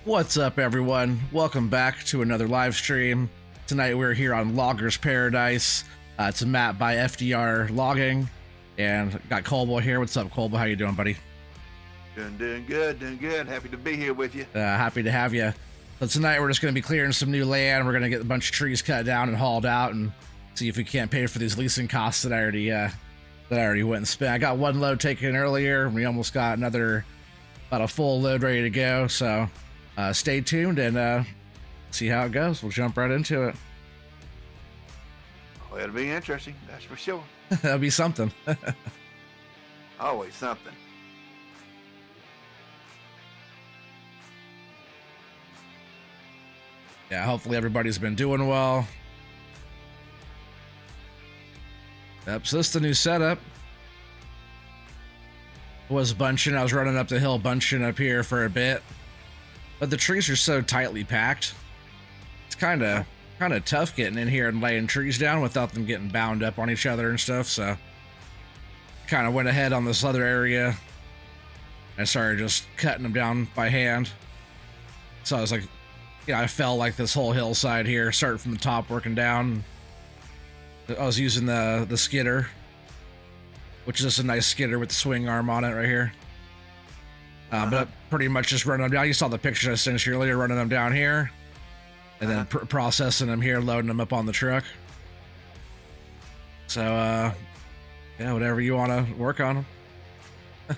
What's up, everyone? Welcome back to another live stream. Tonight we're here on Loggers Paradise. It's a map by FDR Logging, and got Colbo here. What's up, Colbo? How you doing, buddy? Doing good. Happy to be here with you. Happy to have you. So tonight we're just going to be clearing some new land. We're going to get a bunch of trees cut down and hauled out, and see if we can't pay for these leasing costs that I already went and spent. I got one load taken earlier. We almost got about a full load ready to go. So stay tuned and see how it goes. We'll jump right into it. Well, it'll be interesting, that's for sure. That'll be something. Always something. Yeah, hopefully everybody's been doing well. Yep, so this is the new setup. I was running up the hill bunching up here for a bit. But the trees are so tightly packed. It's kind of tough getting in here and laying trees down without them getting bound up on each other and stuff. So kind of went ahead on this other area. I started just cutting them down by hand. So I was like, I fell like this whole hillside here, starting from the top, working down. I was using the skidder, which is just a nice skidder with the swing arm on it right here. But pretty much just running them down. You saw the pictures I sent you earlier, running them down here, and then processing them here, loading them up on the truck. So, yeah, whatever you want to work on them. Go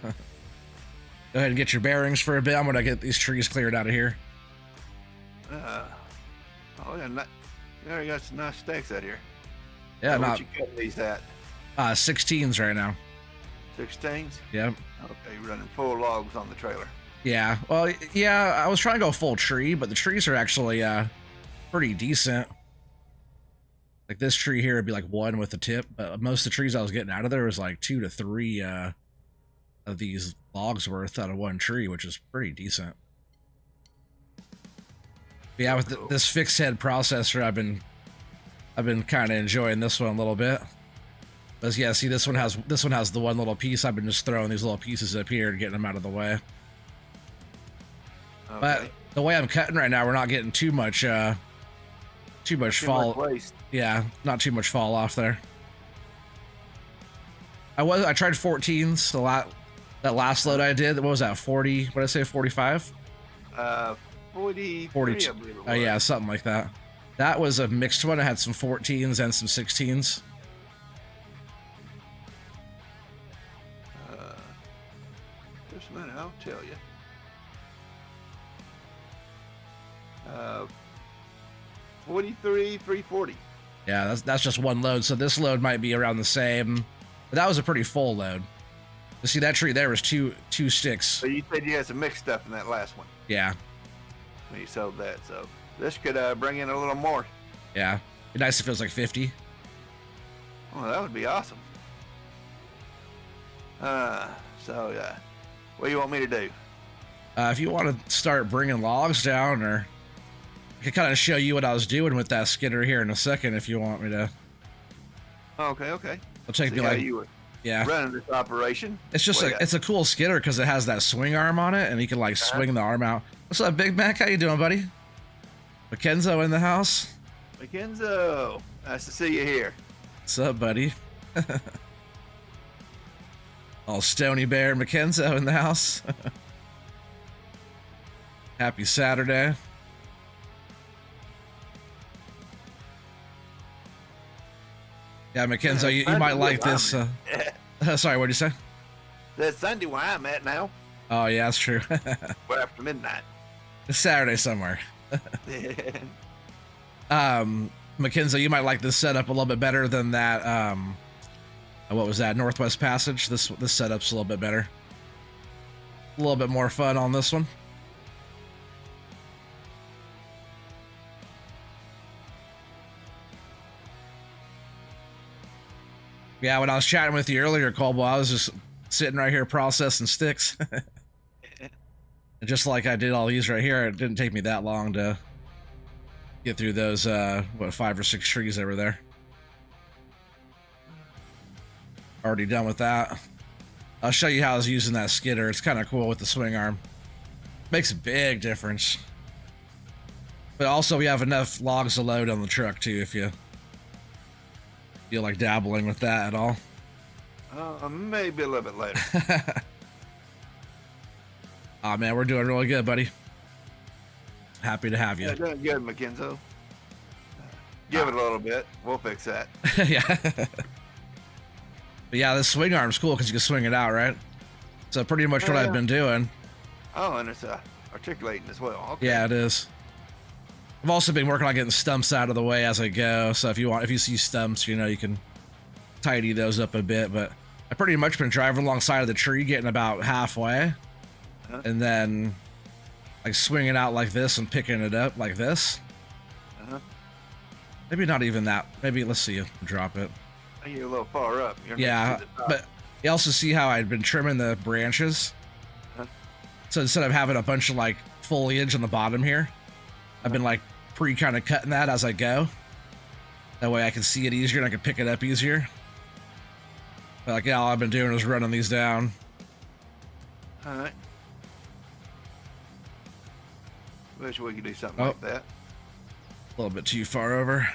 ahead and get your bearings for a bit. I'm going to get these trees cleared out of here. Oh, yeah, there you got some nice stacks out here. Yeah, what you cut these at? 16s right now. 16s? Yep. Okay, you're running full logs on the trailer. Yeah, well, yeah, I was trying to go full tree, but the trees are actually pretty decent. Like this tree here would be like 1 with a tip, but most of the trees I was getting out of there was like 2 to 3 of these logs worth out of 1 tree, which is pretty decent. But yeah, with this fixed head processor, I've been kind of enjoying this one a little bit. But yeah, see, this one has the one little piece. I've been just throwing these little pieces up here and getting them out of the way. Okay. But the way I'm cutting right now, we're not getting too much fall. Yeah, not too much fall off there. I tried 14s that last load I did. What was that? 40? What did I say? 45? 42. Oh yeah, something like that. That was a mixed one. I had some 14s and some 16s. Just a minute, I'll tell you. 43, 340. Yeah, that's just one load. So this load might be around the same. But that was a pretty full load. You see, that tree there was two sticks. So you said you had some mixed stuff in that last one. Yeah. When you sold that, so this could bring in a little more. Yeah, it'd be nice if it was like 50. Well, that would be awesome. So what do you want me to do? If you want to start bringing logs down, or I can kind of show you what I was doing with that skidder here in a second if you want me to. Okay. I'll take me like you were running this operation. It's just it's a cool skidder because it has that swing arm on it, and you can like swing the arm out. What's up, Big Mac? How you doing, buddy? Mackenzo in the house. Mackenzo, nice to see you here. What's up, buddy? All Stony Bear Mackenzo in the house. Happy Saturday. Yeah, Mackenzo, you might like this. Sorry, what'd you say? That's Sunday where I'm at now. Oh, yeah, that's true. We're after midnight. It's Saturday somewhere. Mackenzie, you might like this setup a little bit better than that. What was that? Northwest Passage. This setup's a little bit better. A little bit more fun on this one. Yeah, when I was chatting with you earlier, Colbo, I was just sitting right here processing sticks. Just like I did all these right here, it didn't take me that long to get through those, 5 or 6 trees over there. Already done with that. I'll show you how I was using that skidder. It's kind of cool with the swing arm. Makes a big difference. But also we have enough logs to load on the truck too if you feel like dabbling with that at all. Maybe a little bit later. Oh man, we're doing really good, buddy. Happy to have you. Yeah, doing good, McKenzo. Give it a little bit. We'll fix that. Yeah. But yeah, this swing arm's cool because you can swing it out, right? So pretty much what I've been doing. Oh, and it's articulating as well. Okay. Yeah, it is. I've also been working on getting stumps out of the way as I go. So if you see stumps, you know, you can tidy those up a bit. But I've pretty much been driving alongside of the tree, getting about halfway, and then like swinging out like this and picking it up like this. Maybe not even that. Maybe let's see you drop it. You're a little far up. Yeah, but you also see how I'd been trimming the branches. So instead of having a bunch of like foliage on the bottom here, I've been like kind of cutting that as I go. That way I can see it easier and I can pick it up easier. But like, yeah, all I've been doing is running these down. All right. Wish we could do something like that. A little bit too far over. A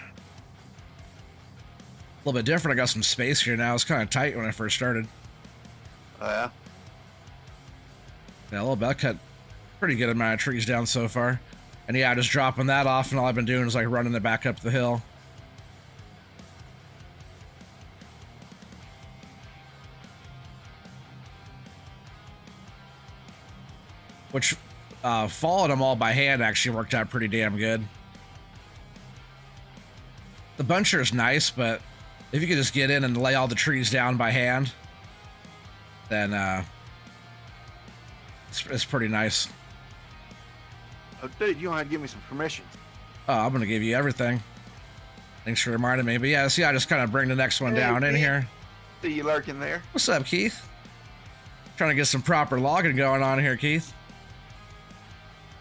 little bit different. I got some space here now. It's kind of tight when I first started. Oh, yeah? Yeah, a little bit. I cut pretty good amount of trees down so far. And yeah, just dropping that off, and all I've been doing is like running it back up the hill. Which, following them all by hand actually worked out pretty damn good. The buncher is nice, but if you could just get in and lay all the trees down by hand, then it's pretty nice. Oh, dude, you don't have to give me some permissions. Oh, I'm gonna give you everything. Thanks for reminding me. But yeah, see, I just kind of bring the next one down in here. See you lurking there. What's up, Keith? Trying to get some proper logging going on here, Keith.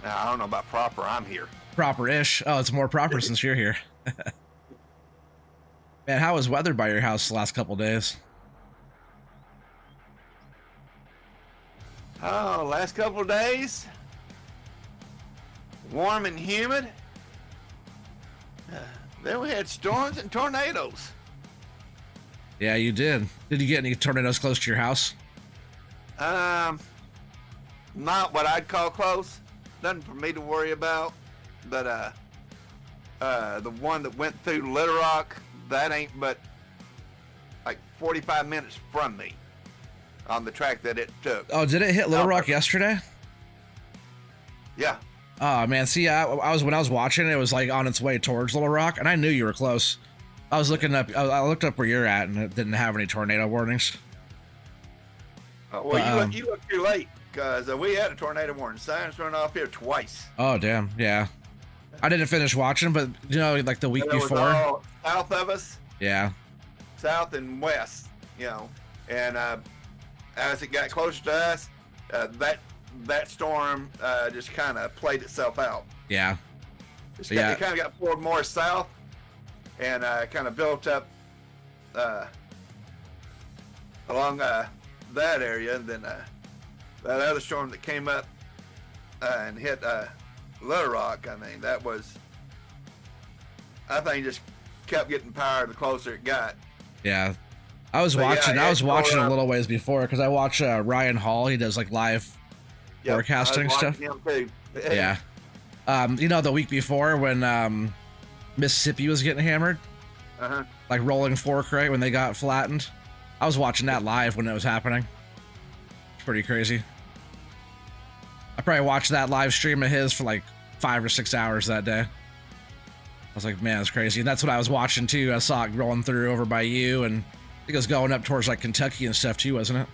Now, I don't know about proper. I'm here. Proper-ish. Oh, it's more proper since you're here. Man, how was weather by your house the last couple days? Oh, last couple of days. Warm and humid. Then we had storms and tornadoes. Yeah, you did. Did you get any tornadoes close to your house? Not what I'd call close. Nothing for me to worry about. But the one that went through Little Rock, that ain't but like 45 minutes from me on the track that it took. Oh, did it hit Little Rock yesterday? Yeah. Oh man, see, I was when I was watching it was like on its way towards Little Rock, and I knew you were close. I was looking up. I looked up where you're at, and it didn't have any tornado warnings. Well, you look too late because we had a tornado warning. Signs run off here twice. Oh damn, yeah. I didn't finish watching, but you know, like the week it was before. all south of us. Yeah. South and west, you know, and as it got closer to us, that storm just kind of played itself out. Yeah. It kind of got pulled more south and kind of built up along that area, and then that other storm that came up and hit Little Rock. I mean, I think just kept getting power the closer it got. Yeah. I was watching a little ways before because I watch Ryan Hall. He does like live forecasting stuff. Him too. Yeah. You know, the week before when Mississippi was getting hammered, like rolling fork, right, when they got flattened. I was watching that live when it was happening. It's pretty crazy. I probably watched that live stream of his for like 5 or 6 hours that day. I was like, man, it's crazy. And that's what I was watching too. I saw it rolling through over by you, and I think it was going up towards like Kentucky and stuff too, wasn't it?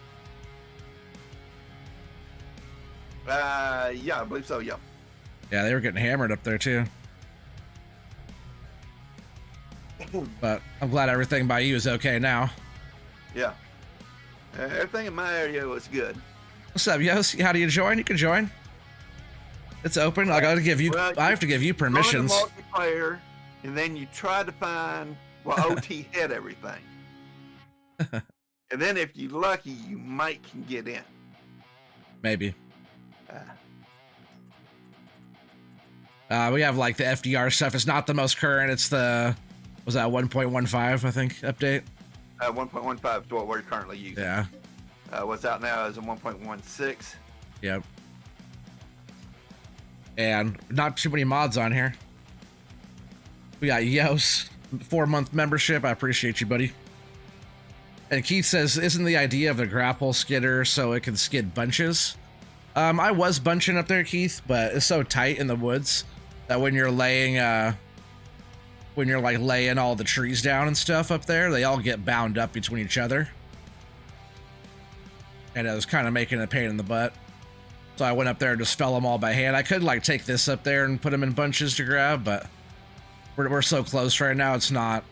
Yeah, I believe so. Yeah. Yeah, they were getting hammered up there too. But I'm glad everything by you is okay now. Yeah. Everything in my area was good. What's up, Yos? How do you join? You can join. It's open. I got to give you. Well, I have to give you permissions. Join the multiplayer, and then you try to find OT hit everything. And then if you're lucky, you might can get in. We have like the FDR stuff. It's not the most current. It's the, was that 1.15, I think, update? 1.15 is what we're currently using. Yeah. What's out now is a 1.16. Yep. And not too many mods on here. We got Yos, 4-month membership. I appreciate you, buddy. And Keith says, isn't the idea of the grapple skidder so it can skid bunches? I was bunching up there, Keith, but it's so tight in the woods that when you're laying, when you're like laying all the trees down and stuff up there, they all get bound up between each other. And it was kind of making a pain in the butt. So I went up there and just fell them all by hand. I could like take this up there and put them in bunches to grab, but we're so close right now, it's not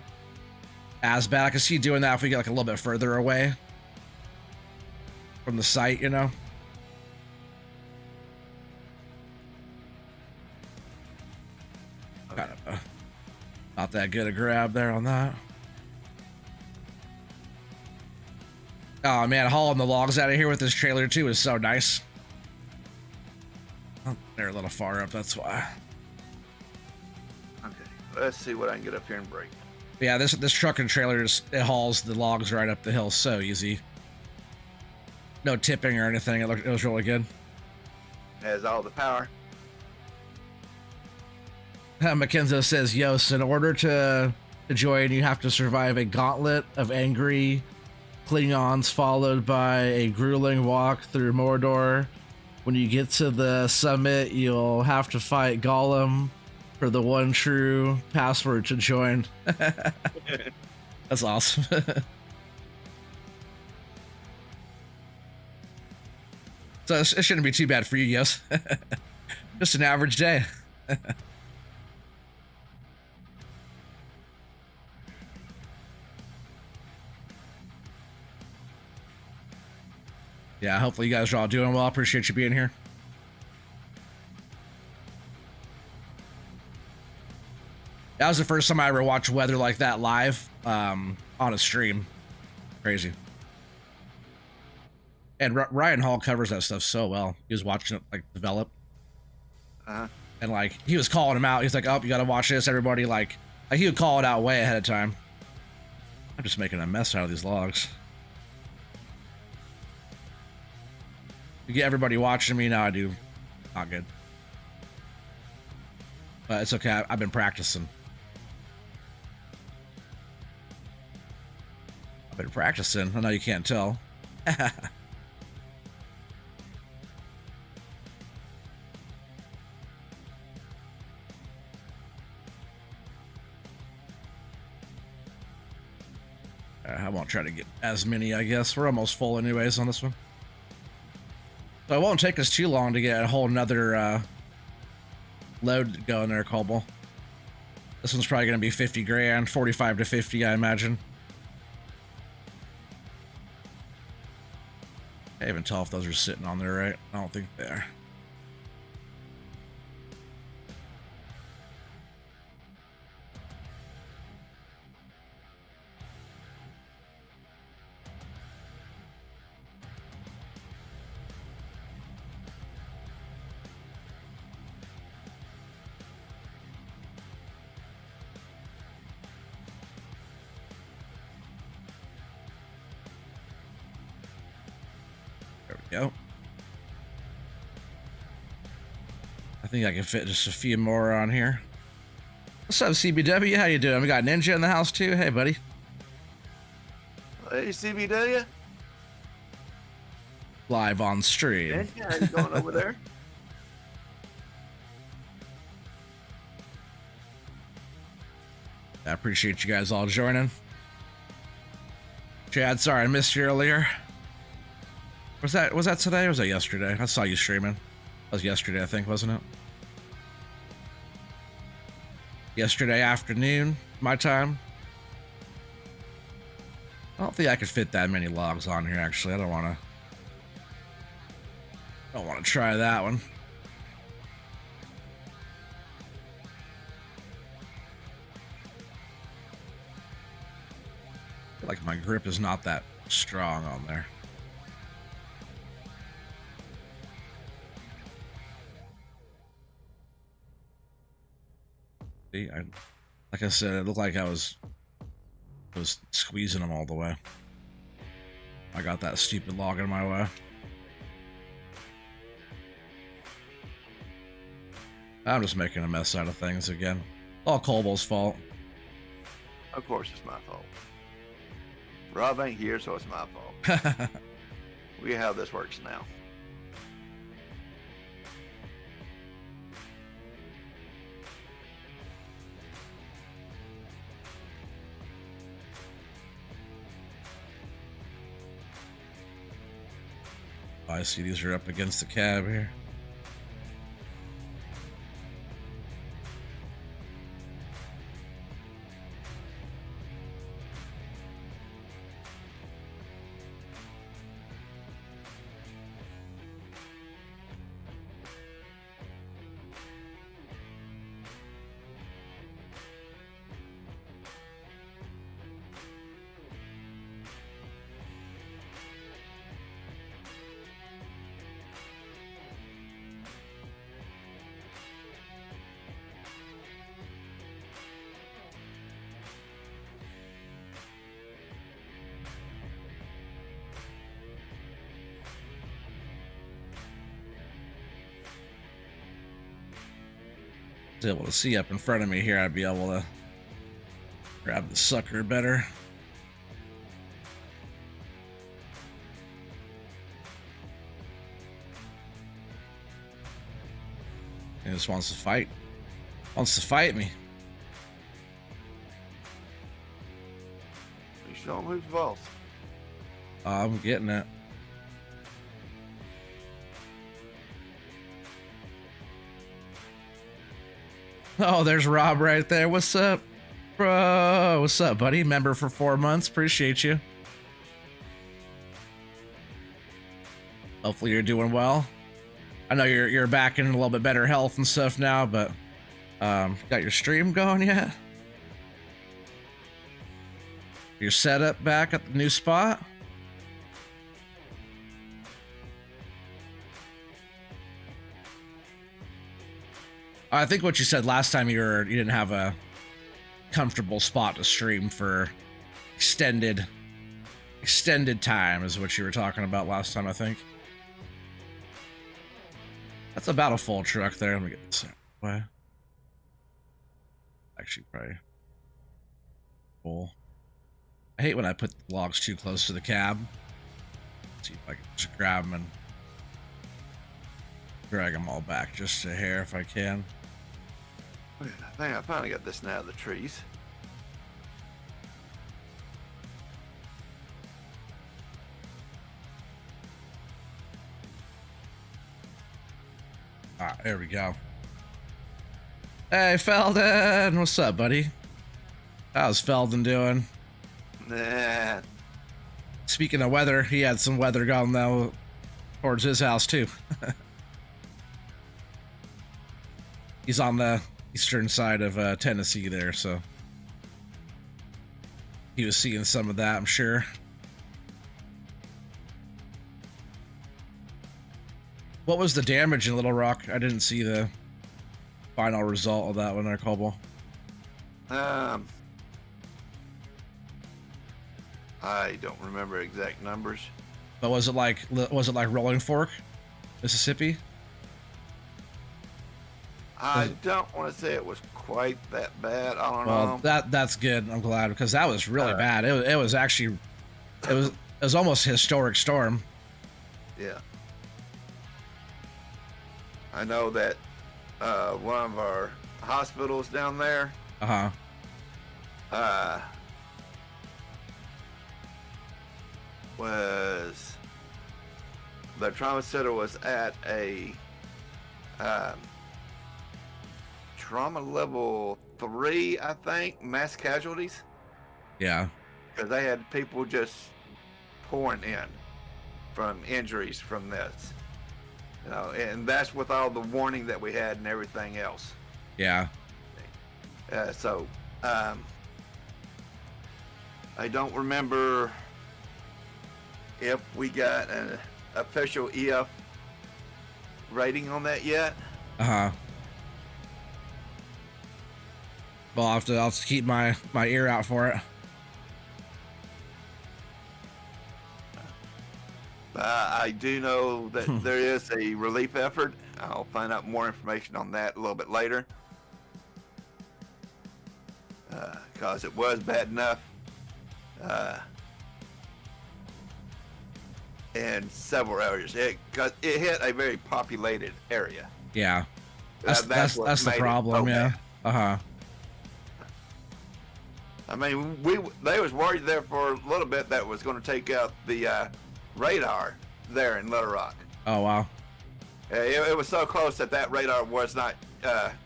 as bad. I can see doing that if we get like a little bit further away from the site, you know? Kind of not that good a grab there on that. Oh man, hauling the logs out of here with this trailer too is so nice. Oh, they're a little far up, that's why. Okay, let's see what I can get up here and break. Yeah, this truck and trailer it hauls the logs right up the hill so easy. No tipping or anything. It was really good. It has all the power. Mackenzie says, Yos, in order to join, you have to survive a gauntlet of angry Klingons followed by a grueling walk through Mordor. When you get to the summit, you'll have to fight Gollum for the one true password to join. That's awesome. So it shouldn't be too bad for you, Yos. Just an average day. Yeah, hopefully you guys are all doing well. Appreciate you being here. That was the first time I ever watched weather like that live on a stream. Crazy. And Ryan Hall covers that stuff so well. He was watching it like develop. And like he was calling him out. He's like, oh, you gotta watch this, everybody. Like he would call it out way ahead of time. I'm just making a mess out of these logs. You get everybody watching me now. I do not good, but it's okay. I've been practicing. I've been practicing. I know you can't tell. I won't try to get as many, I guess. We're almost full anyways on this one. So it won't take us too long to get a whole nother load going there, Cobble. This one's probably going to be 50 grand, 45 to 50, I imagine. Can't even tell if those are sitting on there right. I don't think they are. Go. I think I can fit just a few more on here. What's up, CBW? How you doing? We got Ninja in the house too. Hey, buddy. Hey, CBW. Live on stream. Ninja, how you going over there? I appreciate you guys all joining. Chad, sorry I missed you earlier. Was that today or was that yesterday? I saw you streaming. That was yesterday, I think, wasn't it? Yesterday afternoon, my time. I don't think I could fit that many logs on here, actually. I don't want to try that one. I feel like my grip is not that strong on there. See, like I said, it looked like I was squeezing them all the way. I got that stupid log in my way. I'm just making a mess out of things again. All Colbo's fault. Of course, it's my fault. Rob ain't here, so it's my fault. We how this works now. I see these are up against the cab here. Able to see up in front of me here, I'd be able to grab the sucker better. He just wants to fight. Wants to fight me. You show him who's boss. I'm getting it. Oh, there's Rob right there. What's up, bro? What's up, buddy? Member for 4 months. Appreciate you. Hopefully you're doing well. I know you're back in a little bit better health and stuff now, but got your stream going yet? Your setup back at the new spot? I think what you said last time, you didn't have a comfortable spot to stream for extended time is what you were talking about last time, I think. That's about a full truck there. Let me get this out of the way. Actually, probably full. I hate when I put logs too close to the cab. Let's see if I can just grab them and drag them all back just a hair if I can. I think I finally got this now out of the trees. Ah, there we go. Hey, Felden! What's up, buddy? How's Felden doing? Nah. Speaking of weather, he had some weather going though towards his house too. He's on the eastern side of Tennessee there, so he was seeing some of that, I'm sure. What was the damage in Little Rock? I didn't see the final result of that one there, Colbo. I don't remember exact numbers. But was it like Rolling Fork, Mississippi? I don't want to say it was quite that bad. I don't know. That's good. I'm glad, because that was really bad. It was actually it was almost a historic storm. Yeah. I know that one of our hospitals down there. Was the trauma center was at a trauma level 3, I think, mass casualties. Yeah. Because they had people just pouring in from injuries from this. You know, and that's with all the warning that we had and everything else. Yeah. So, I don't remember if we got an official EF rating on that yet. Well, I'll have to keep my ear out for it. I do know that there is a relief effort. I'll find out more information on that a little bit later. Because it was bad enough in several areas. It hit a very populated area. Yeah, that's the problem. Yeah. I mean, they was worried there for a little bit that was going to take out the radar there in Little Rock. Oh wow. It was so close that radar was not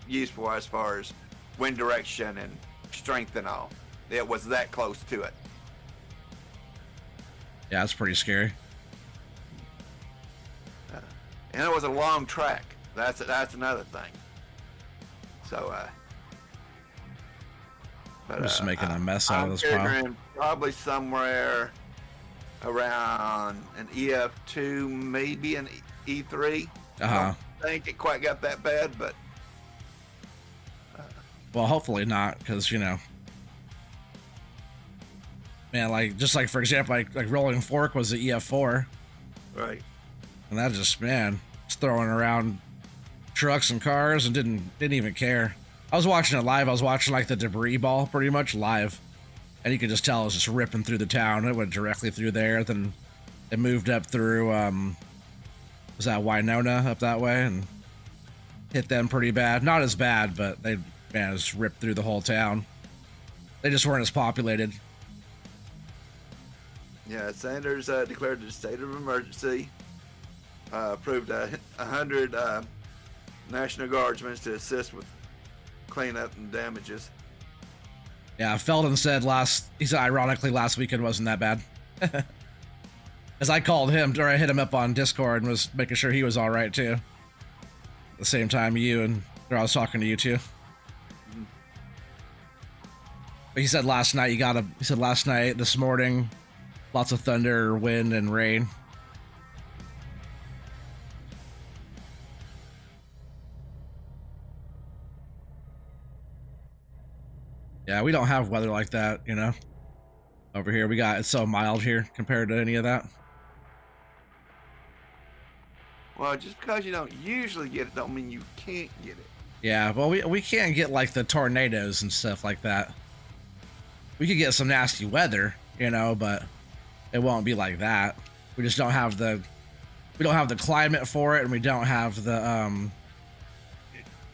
useful as far as wind direction and strength and all. It was that close to it. Yeah, that's pretty scary. And it was a long track. That's another thing. So, but, just making a mess out of this pile. Probably somewhere around an EF2, maybe an E3. I don't think it quite got that bad, but well, hopefully not, because man, like for example, like Rolling Fork was the EF4, right? And that just, man, it's throwing around trucks and cars and didn't even care. I was watching it live. I was watching like the debris ball pretty much live, and you could just tell it was just ripping through the town. It went directly through there. Then it moved up through was that Winona up that way and hit them pretty bad. Not as bad, but they just ripped through the whole town. They just weren't as populated. Yeah, Sanders declared a state of emergency. Approved 100 National Guardsmen to assist with cleanup and damages. Yeah, Felton said ironically last weekend wasn't that bad. As I called him, or I hit him up on Discord and was making sure he was all right too. At the same time, I was talking to you too. Mm-hmm. But he said last night, this morning, lots of thunder, wind, and rain. Yeah, we don't have weather like that, Over here, it's so mild here compared to any of that. Well, just because you don't usually get it, don't mean you can't get it. Yeah, well, we can't get like the tornadoes and stuff like that. We could get some nasty weather, but it won't be like that. We just don't have the climate for it, and we don't have the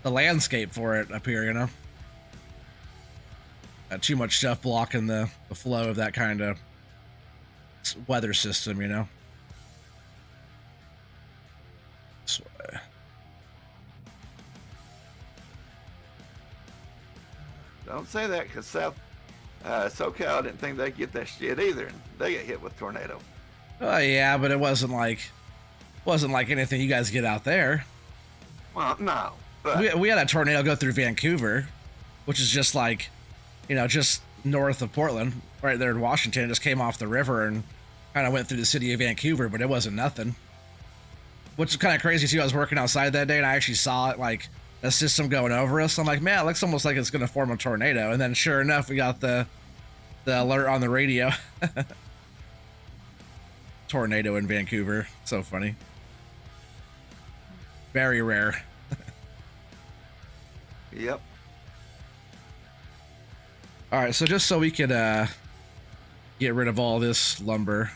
landscape for it up here, Got too much stuff blocking the flow of that kind of weather system, So, don't say that, because SoCal didn't think they'd get that shit either, and they get hit with tornado. Oh yeah, but it wasn't like anything you guys get out there. Well, no. But we had a tornado go through Vancouver, which is just like, just north of Portland, right there in Washington. It just came off the river and kind of went through the city of Vancouver, but it wasn't nothing. Which is kind of crazy too. I was working outside that day and I actually saw it, like a system going over us. I'm like, man, it looks almost like it's going to form a tornado. And then sure enough, we got the alert on the radio. Tornado in Vancouver. So funny. Very rare. Yep. All right, so just so we could get rid of all this lumber,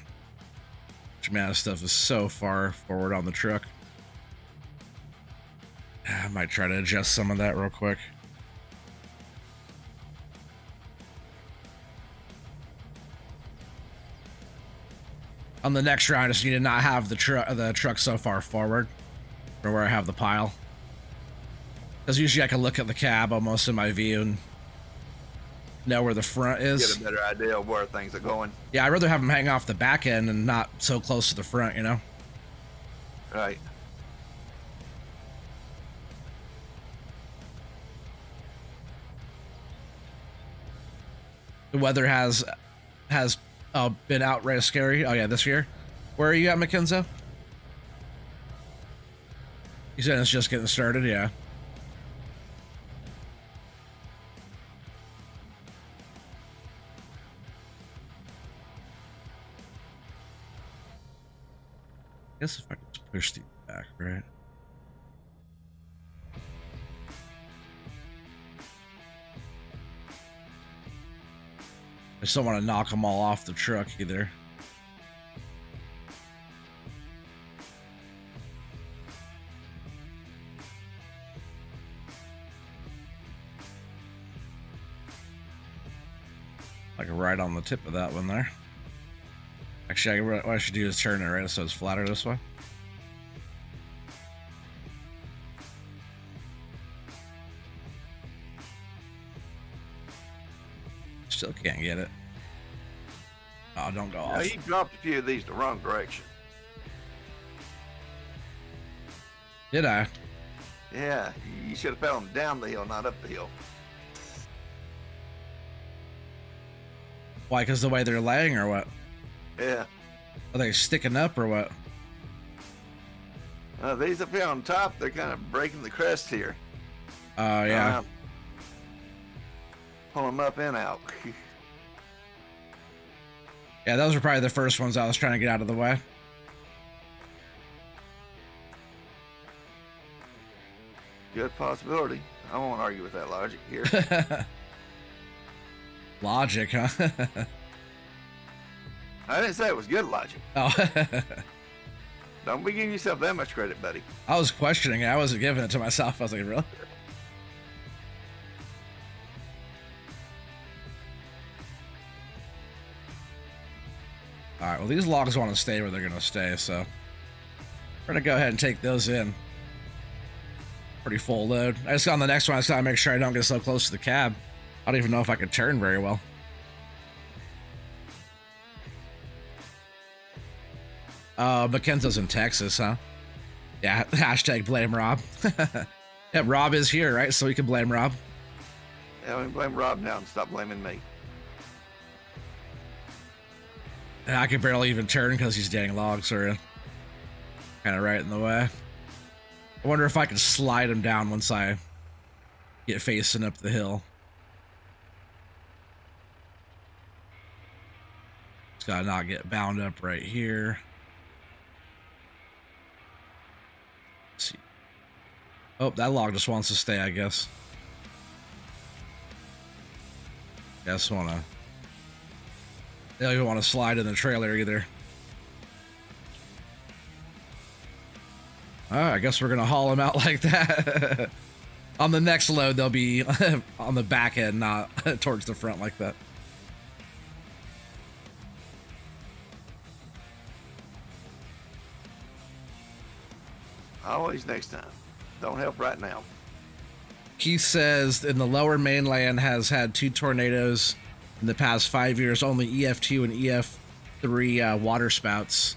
which, man, this stuff is so far forward on the truck. I might try to adjust some of that real quick. On the next round, I just need to not have the truck so far forward from where I have the pile. Because usually I can look at the cab almost in my view and know where the front is. Get a better idea of where things are going. Yeah, I'd rather have them hang off the back end and not so close to the front, Right. The weather has been outright scary. Oh yeah, this year. Where are you at, McKenzie? You said it's just getting started, yeah. Guess if I could just push these back, right? I just don't want to knock them all off the truck either. Like right on the tip of that one there. Actually, what I should do is turn it right so it's flatter this way. Still can't get it. Oh, don't go off. You dropped a few of these the wrong direction. Did I? Yeah, you should have found them down the hill, not up the hill. Why? Because the way they're laying or what? Yeah. Are they sticking up or what? These up here on top, they're kind of breaking the crest here. Oh, yeah. Pull them up and out. Yeah, those were probably the first ones I was trying to get out of the way. Good possibility. I won't argue with that logic here. Logic, huh? I didn't say it was good logic. Oh. Don't be giving yourself that much credit, buddy. I was questioning it. I wasn't giving it to myself. I was like, really? All right, well, these logs want to stay where they're going to stay, so we're going to go ahead and take those in. Pretty full load. I just got on the next one. I just got to make sure I don't get so close to the cab. I don't even know if I could turn very well. Mackenza's in Texas, huh? Yeah, hashtag blame Rob. Yeah, Rob is here, right? So we can blame Rob. Yeah, we can blame Rob now and stop blaming me. And I can barely even turn because these dang logs are kind of right in the way. I wonder if I can slide him down once I get facing up the hill. Just gotta not get bound up right here. Let's see. Oh, that log just wants to stay, I guess. Just wanna. They don't even want to slide in the trailer either. I guess we're gonna haul them out like that. On the next load, they'll be on the back end, not towards the front like that. Always next time. Don't help right now. Keith says in the lower mainland has had 2 tornadoes in the past 5 years, only EF2 and EF3 water spouts.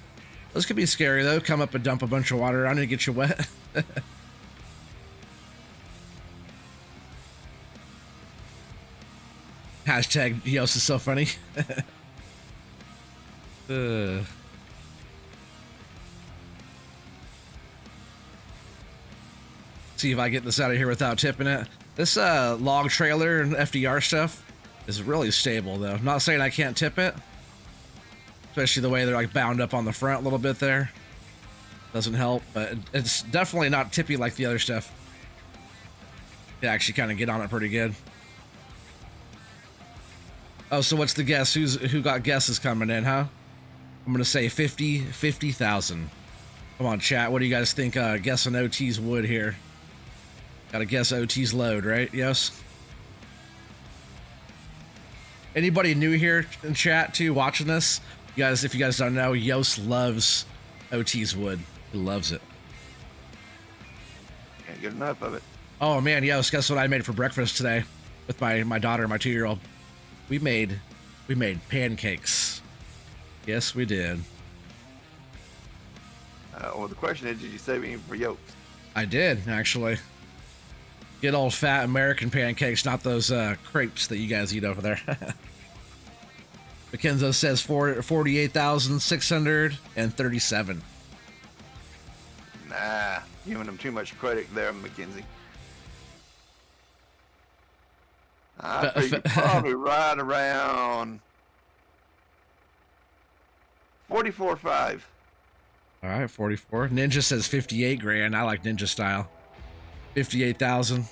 Those could be scary though. Come up and dump a bunch of water on you and get you wet. Hashtag Yos is so funny. See if I get this out of here without tipping it. This log trailer and FDR stuff is really stable though. I'm not saying I can't tip it, especially the way they're like bound up on the front a little bit there. Doesn't help, but it's definitely not tippy like the other stuff. You actually kind of get on it pretty good. Oh, so what's the guess? Who got guesses coming in, huh? I'm gonna say 50,000. Come on, chat. What do you guys think? Guessing OT's wood here. Gotta guess OT's load, right? Yes. Anybody new here in chat too, watching this? You guys, if you guys don't know, Yos loves OT's wood. He loves it. Can't get enough of it. Oh man, Yos, guess what I made for breakfast today with my daughter, my 2-year-old. We made pancakes. Yes, we did. Well, the question is, did you save any for yolks? I did, actually. Good old fat American pancakes, not those crepes that you guys eat over there. Mackenzo says 48,637. Nah, giving them too much credit there, Mackenzie. I think probably right around 44.5. All right, 44. Ninja says 58 grand. I like Ninja style. 58,000.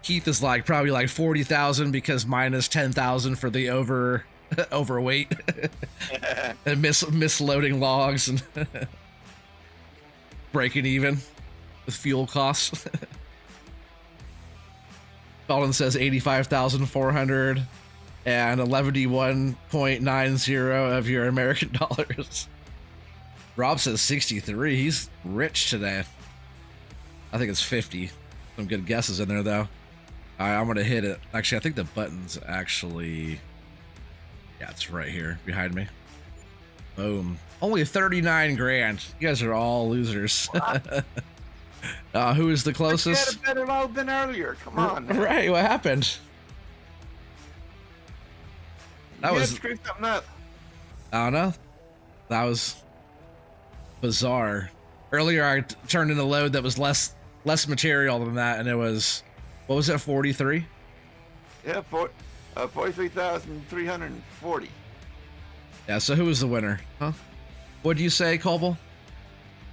Keith is like probably like 40,000 because minus 10,000 for the overweight and misloading logs and breaking even with fuel costs. Colin says 85,400 and 11.90 of your American dollars. Rob says 63. He's rich today. I think it's 50. Some good guesses in there though. All right, I'm gonna hit it. Actually, I think the button's actually, yeah, it's right here behind me. Boom. Only 39 grand. You guys are all losers. Who is the closest? You had a better load than earlier. Come on. Now. Right, what happened? That was screwed something up. I don't know. That was bizarre. Earlier, I turned in a load that was less material than that, and it was, what was it, 43? Yeah, 43,340. Yeah. So who was the winner? Huh? What do you say, Colville?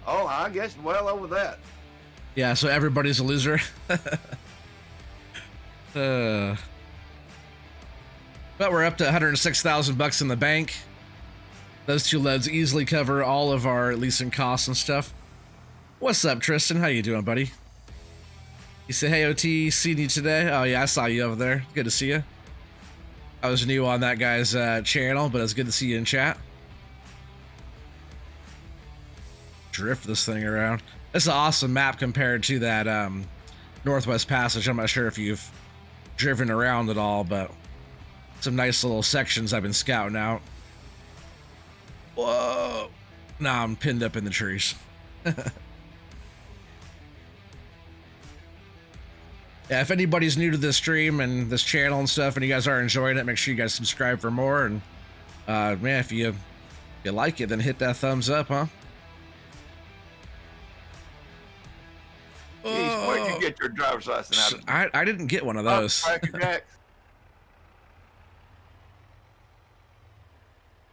Oh, I guess well over that. Yeah. So everybody's a loser. But we're up to 106,000 bucks in the bank. Those two loads easily cover all of our leasing costs and stuff. What's up, Tristan? How you doing, buddy? You say, hey, OT, seen you today? Oh, yeah, I saw you over there. Good to see you. I was new on that guy's channel, but it's good to see you in chat. Drift this thing around. It's an awesome map compared to that Northwest Passage. I'm not sure if you've driven around at all, but some nice little sections I've been scouting out. Whoa. Nah, I'm pinned up in the trees. Yeah, if anybody's new to this stream and this channel and stuff, and you guys are enjoying it, make sure you guys subscribe for more. And man, if you like it, then hit that thumbs up, huh? Jeez, where'd you get your driver's license out of? I didn't get one of those. Cracker Jacks?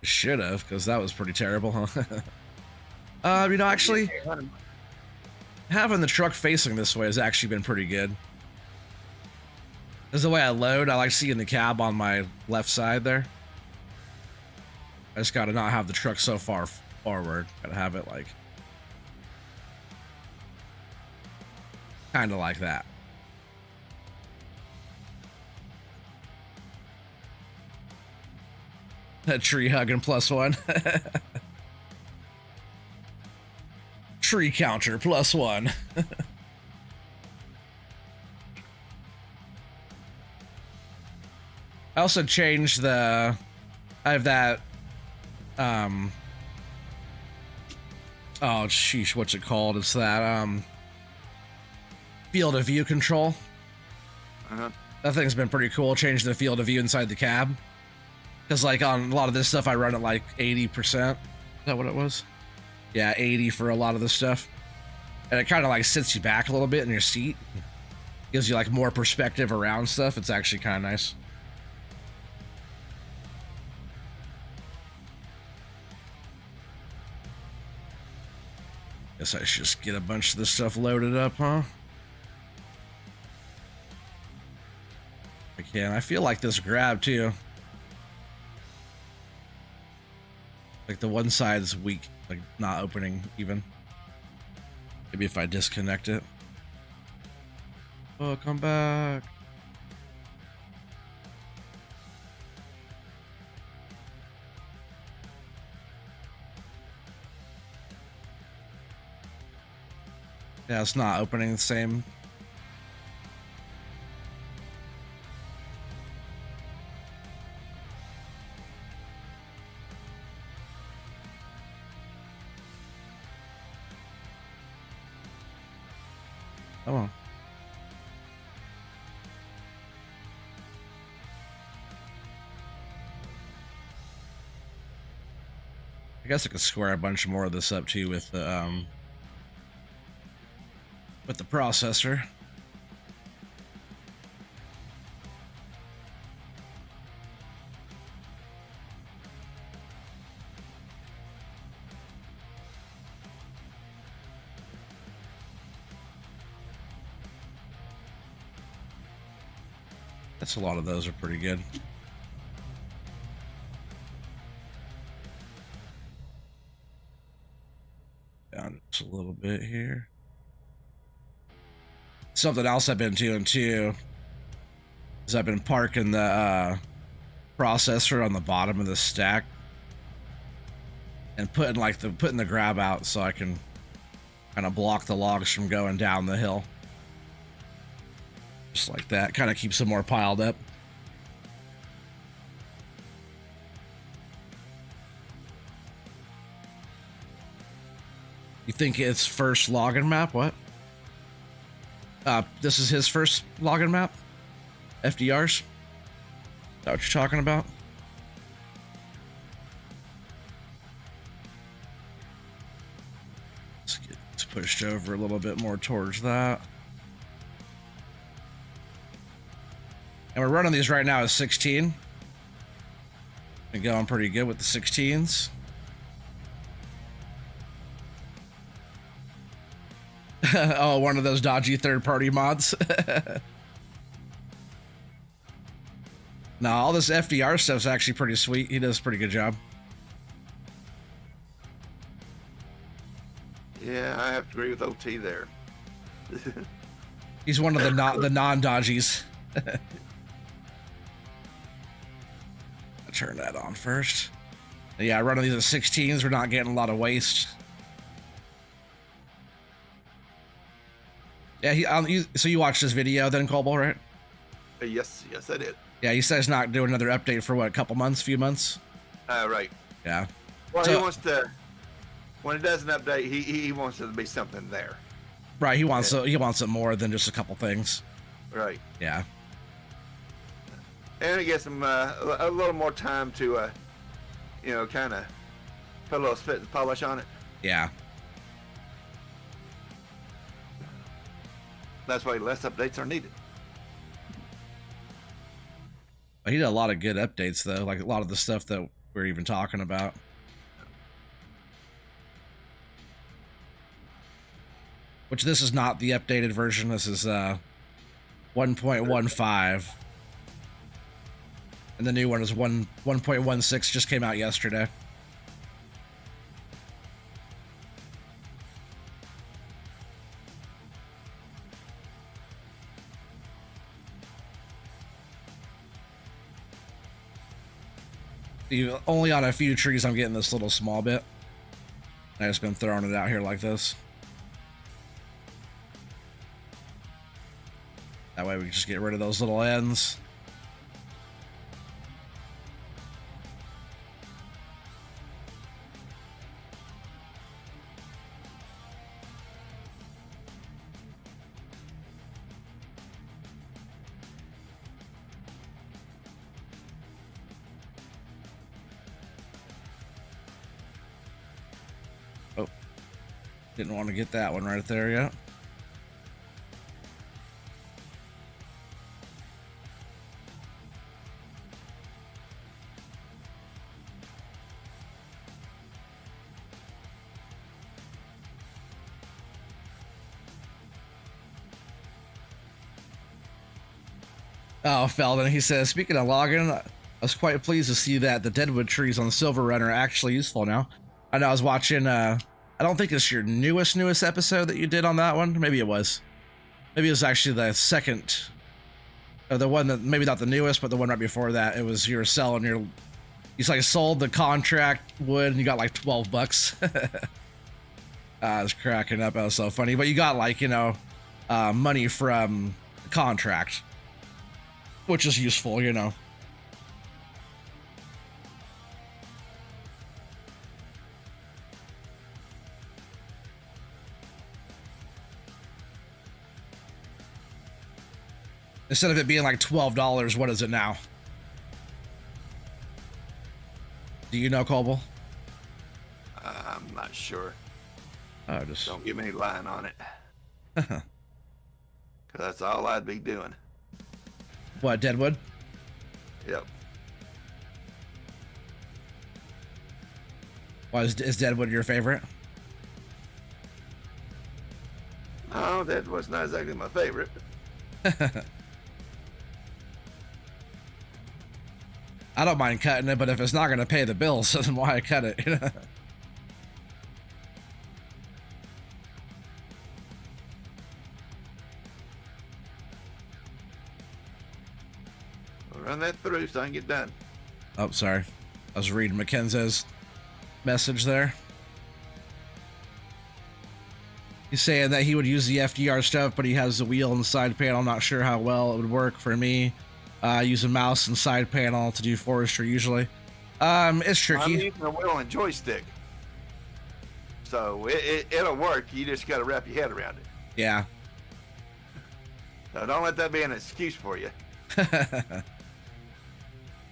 Should have, because that was pretty terrible, huh? You know, actually, having the truck facing this way has actually been pretty good. Because the way I load, I like seeing the cab on my left side there. I just gotta not have the truck so far forward. Gotta have it like kind of like that. That tree hugging +1. Tree counter +1. I also changed I have that, oh sheesh, what's it called? It's that, field of view control. That thing's been pretty cool, changing the field of view inside the cab. Because, like, on a lot of this stuff, I run at, like, 80%. Is that what it was? Yeah, 80 for a lot of this stuff. And it kind of, like, sits you back a little bit in your seat. Gives you, like, more perspective around stuff. It's actually kind of nice. Guess I should just get a bunch of this stuff loaded up, huh? I can. I feel like this grab, too. Like the one side is weak, like not opening even. Maybe if I disconnect it. Oh, come back. Yeah, it's not opening the same. Come on. I guess I could square a bunch more of this up too with the processor. That's a lot of those are pretty good. Down just a little bit here. Something else I've been doing too is I've been parking the processor on the bottom of the stack and putting the grab out so I can kind of block the logs from going down the hill. Just like that. Kind of keeps them more piled up. You think it's first login map? What? This is his first login map? FDR's? Is that what you're talking about? Let's get this pushed over a little bit more towards that. And we're running these right now as 16. Been going pretty good with the 16s. Oh, one of those dodgy third-party mods. No, all this FDR stuff's actually pretty sweet. He does a pretty good job. Yeah, I have to agree with OT there. He's one of the non-dodgies. I'll turn that on first. Yeah, running these at 16s, we're not getting a lot of waste. Yeah, so you watched this video then, Colby, right? Yes, I did. Yeah, he says not doing another update for what, a couple months, few months? Right. Yeah. Well, he wants to, when he does an update, he wants there to be something there. Right, he wants it more than just a couple things. Right. Yeah. And it gives him a little more time to, kind of put a little spit and polish on it. Yeah. That's why less updates are needed. He did a lot of good updates, though, like a lot of the stuff that we're even talking about. Which this is not the updated version. This is 1.15. And the new one is 1.16, just came out yesterday. Only on a few trees I'm getting this little small bit. I just been throwing it out here like this. That way we can just get rid of those little ends. Didn't want to get that one right there yet. Oh, Feldon, he says, speaking of logging, I was quite pleased to see that the deadwood trees on the Silver Run are actually useful now. I know I was watching, I don't think it's your newest episode that you did on that one. Maybe it was. Maybe it was actually the second, or the one that, maybe not the newest, but the one right before that. It was you were selling your, you like sold the contract wood and you got like $12. I was cracking up. That was so funny. But you got like, money from the contract, which is useful, Instead of it being like $12, what is it now? Do you know, Colby? I'm not sure. Just don't give me any line on it. Because that's all I'd be doing. What, deadwood? Yep. Why is deadwood your favorite? No, that was not exactly my favorite. I don't mind cutting it, but if it's not going to pay the bills, then why cut it? You know? Run that through so I can get done. Oh, sorry. I was reading Mackenzie's message there. He's saying that he would use the FDR stuff, but he has the wheel and the side panel. I'm not sure how well it would work for me. Use a mouse and side panel to do forestry usually. It's tricky. I'm using a wheel and joystick, so it'll work. You just got to wrap your head around it. Yeah. So don't let that be an excuse for you.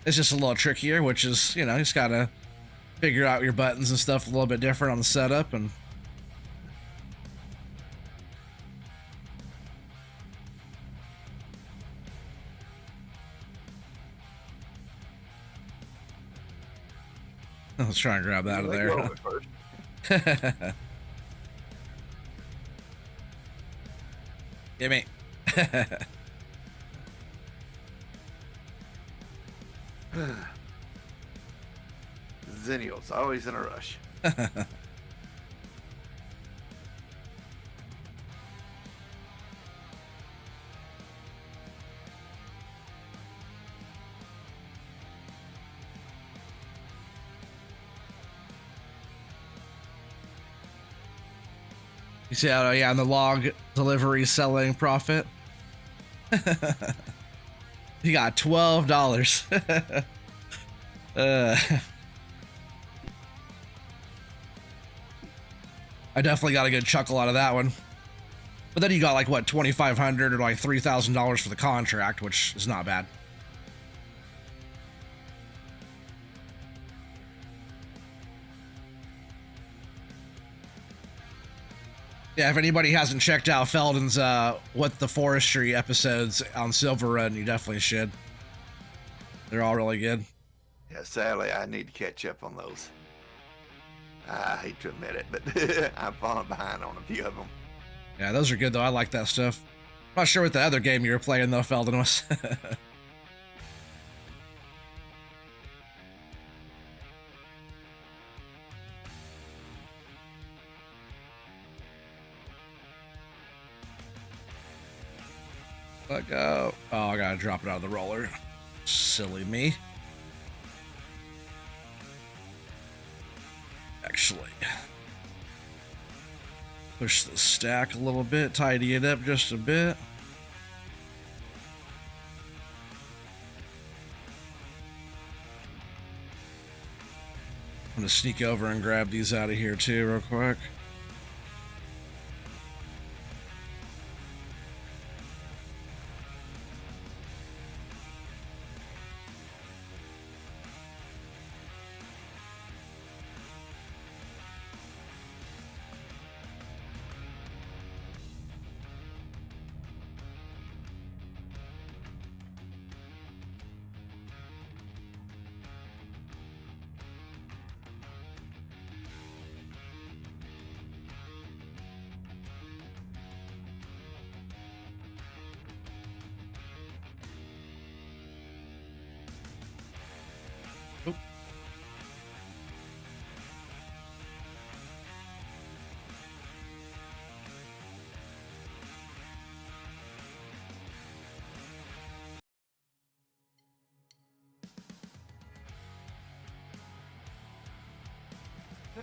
It's just a little trickier, which is, you know, you just gotta figure out your buttons and stuff a little bit different on the setup. And let's try and grab that out of there. Gimme. Zennials, always in a rush. You see how, yeah, on the log delivery selling profit. You got $12. I definitely got a good chuckle out of that one. But then you got like what, $2,500 or like $3,000 for the contract, which is not bad. Yeah, if anybody hasn't checked out Felden's What the Forestry episodes on Silver Run, you definitely should. They're all really good. Yeah, sadly, I need to catch up on those. I hate to admit it, but I'm falling behind on a few of them. Yeah, those are good though. I like that stuff. I'm not sure what the other game you were playing though, Felden, was. Let go. Oh, I gotta drop it out of the roller. Silly me. Actually, push the stack a little bit, tidy it up just a bit. I'm gonna sneak over and grab these out of here too real quick.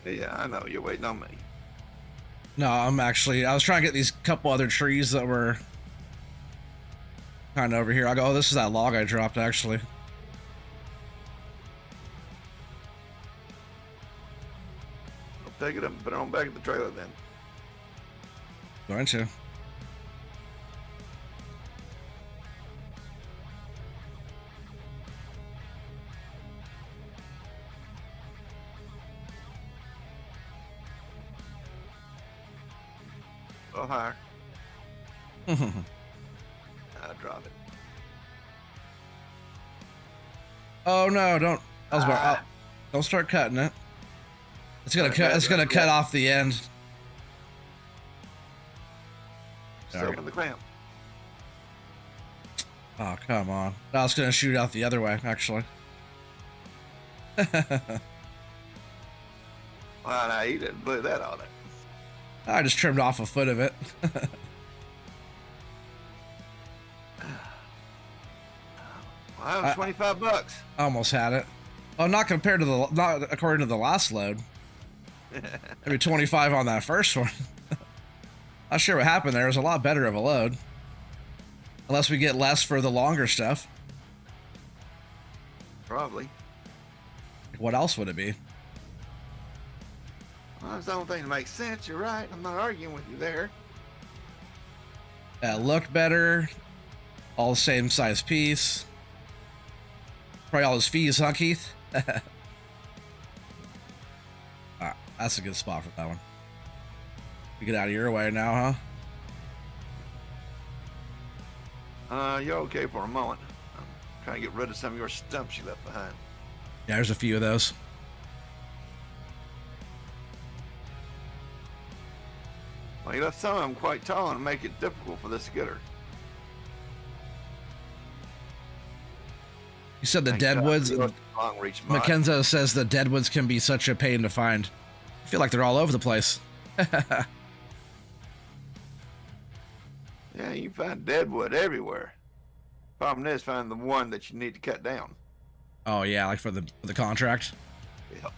Yeah, I know. You're waiting on me. No, I was trying to get these couple other trees that were kind of over here. I go, oh, this is that log I dropped actually. I'll take it up and put it on back at the trailer then. Going to. Go higher. I'll drop it. Oh no, don't. Don't start cutting it. It's gonna cut. It's gonna cut off the end. Still in the clamp. Oh come on! No, it's gonna shoot out the other way. Actually. Well, no, he didn't blew that on it. I just trimmed off a foot of it. Well, that was 25 bucks. I almost had it. Oh, not compared to not according to the last load. Maybe 25 on that first one. Not sure what happened there. It was a lot better of a load. Unless we get less for the longer stuff. Probably. What else would it be? Well, that's the only thing that makes sense. You're right. I'm not arguing with you there. Look better. All the same size piece. Probably all his fees, huh, Keith? Alright, that's a good spot for that one. You get out of your way now, huh? You're okay for a moment. I'm trying to get rid of some of your stumps you left behind. Yeah, there's a few of those. Well, you left some of them quite tall and make it difficult for the skidder. You said the deadwoods. Long reach mud. Mackenzo says the deadwoods can be such a pain to find. I feel like they're all over the place. Yeah, you find deadwood everywhere. Problem is finding the one that you need to cut down. Oh yeah, like for the contract. Yeah.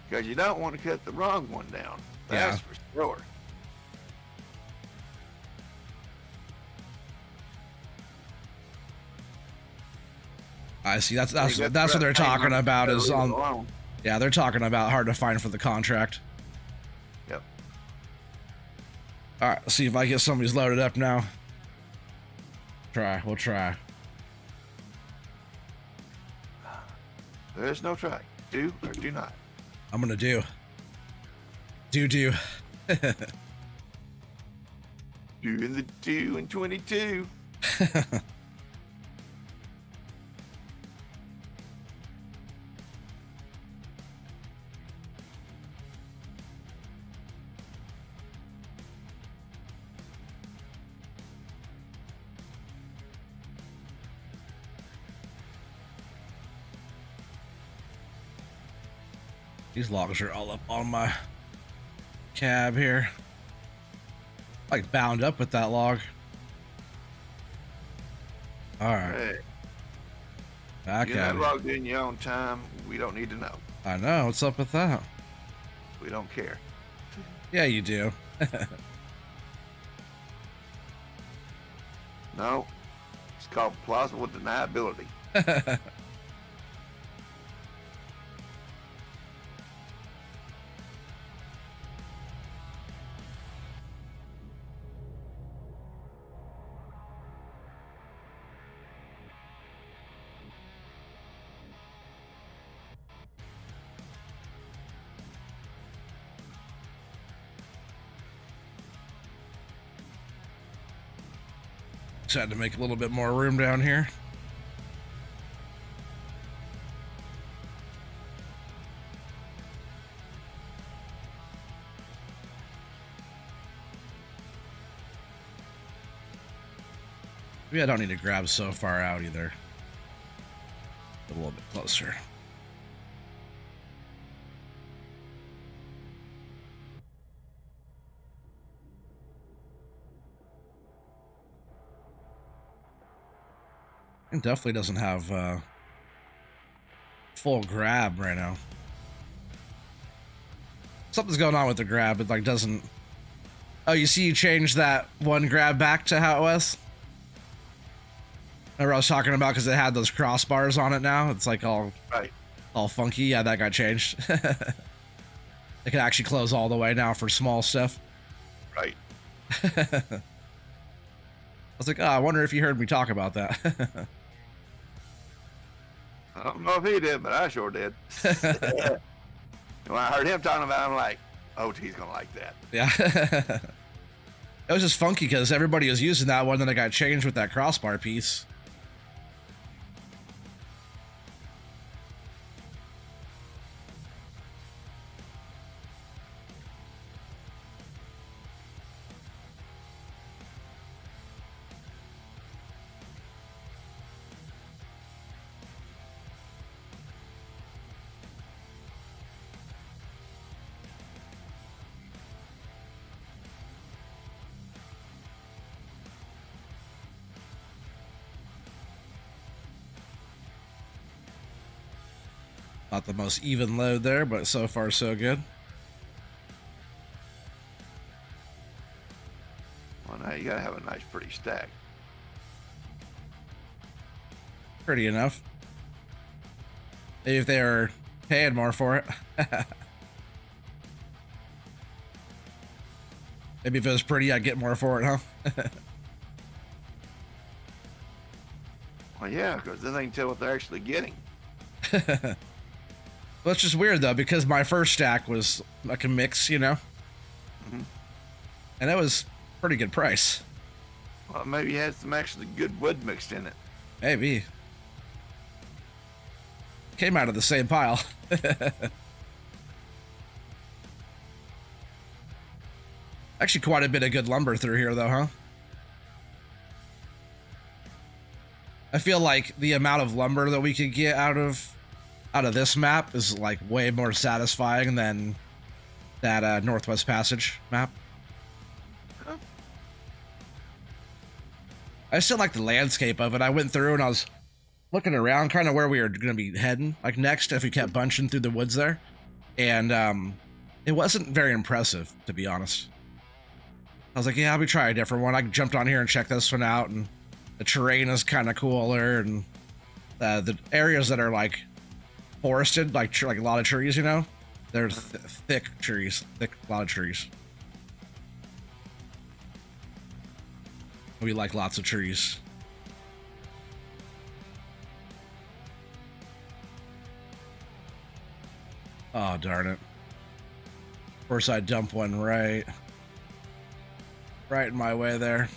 Because you don't want to cut the wrong one down. That's for sure. I see. That's what they're talking about is on. Yeah, they're talking about hard to find for the contract. Yep. All right, let's see if I get somebody's loaded up now. We'll try. There's no try. Do or do not. I'm gonna do. Do. Doing the 2 and 22. These logs are all up on my cab here. Like bound up with that log. All right. Hey. Back You're at not it. logged in your own time. We don't need to know. I know. What's up with that? We don't care. Yeah, you do. No. It's called plausible deniability. Just had to make a little bit more room down here. Maybe I don't need to grab so far out either. A little bit closer. It definitely doesn't have full grab right now. Something's going on with the grab. It like doesn't. Oh, you see, you changed that one grab back to how it was. Remember I was talking about because it had those crossbars on it now. It's like all funky. Yeah, that got changed. It can actually close all the way now for small stuff. Right. I was like, oh, I wonder if you heard me talk about that. I don't know if he did, but I sure did. When I heard him talking about it, I'm like, oh, he's going to like that. Yeah. It was just funky because everybody was using that one, then it got changed with that crossbar piece. Not the most even load there, but so far so good. Well, now you gotta have a nice, pretty stack. Pretty enough. Maybe if they were paying more for it. Maybe if it was pretty, I'd get more for it, huh? Well, yeah, because then they can tell what they're actually getting. Well, it's just weird though, because my first stack was like a mix, you know, and it was pretty good price. Well, maybe it had some actually good wood mixed in it. Maybe came out of the same pile. Actually, quite a bit of good lumber through here, though, huh? I feel like the amount of lumber that we could get out of this map is like way more satisfying than that Northwest Passage map. Huh? I still like the landscape of it. I went through and I was looking around kind of where we were going to be heading, like next if we kept bunching through the woods there. And it wasn't very impressive, to be honest. I was like, yeah, I'll be trying a different one. I jumped on here and checked this one out, and the terrain is kind of cooler, and the areas that are like forested, like a lot of trees, you know, they're thick trees, a lot of trees. We like lots of trees. Oh, darn it. Of course, I dump one right in my way there.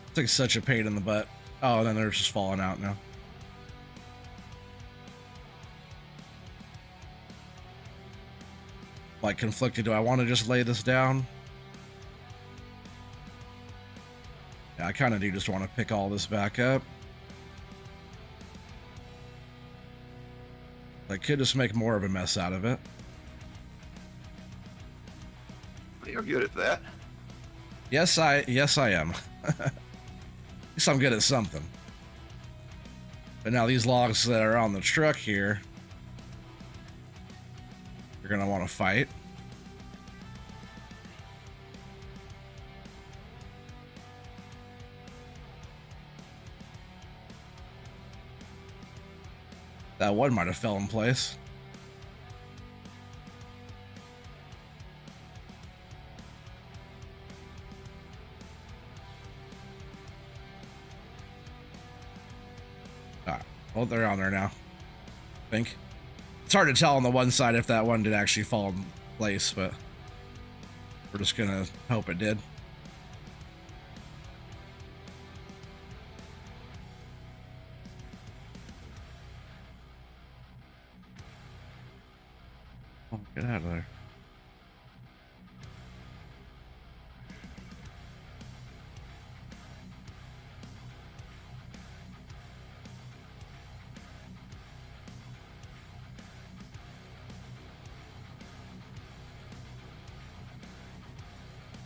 It's like such a pain in the butt. Oh, and then they're just falling out now. Like conflicted, do I want to just lay this down? Yeah, I kind of do just want to pick all this back up. I could just make more of a mess out of it. You're good at that. Yes, I am. At least I'm good at something. But now these logs that are on the truck here, you're gonna want to fight. That one might have fell in place. Well, they're on there now, I think. It's hard to tell on the one side if that one did actually fall in place, but we're just gonna hope it did. Oh, get out of there.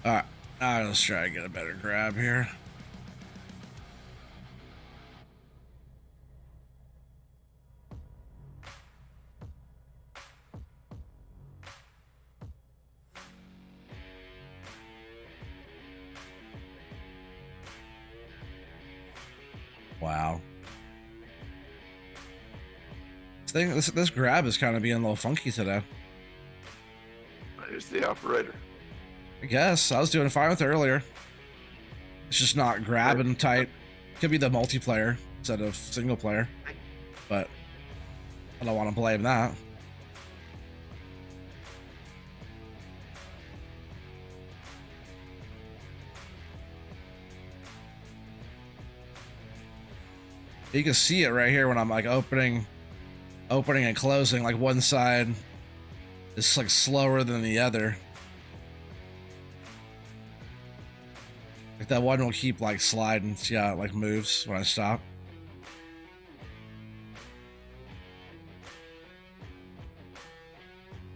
Alright, now let's try to get a better grab here. Wow. This grab is kind of being a little funky today. Here's the operator. I guess I was doing fine with it earlier. It's just not grabbing tight. Could be the multiplayer instead of single player, but I don't want to blame that. You can see it right here when I'm like opening and closing. Like one side is like slower than the other. Like that one will keep like sliding. See how it like moves when I stop.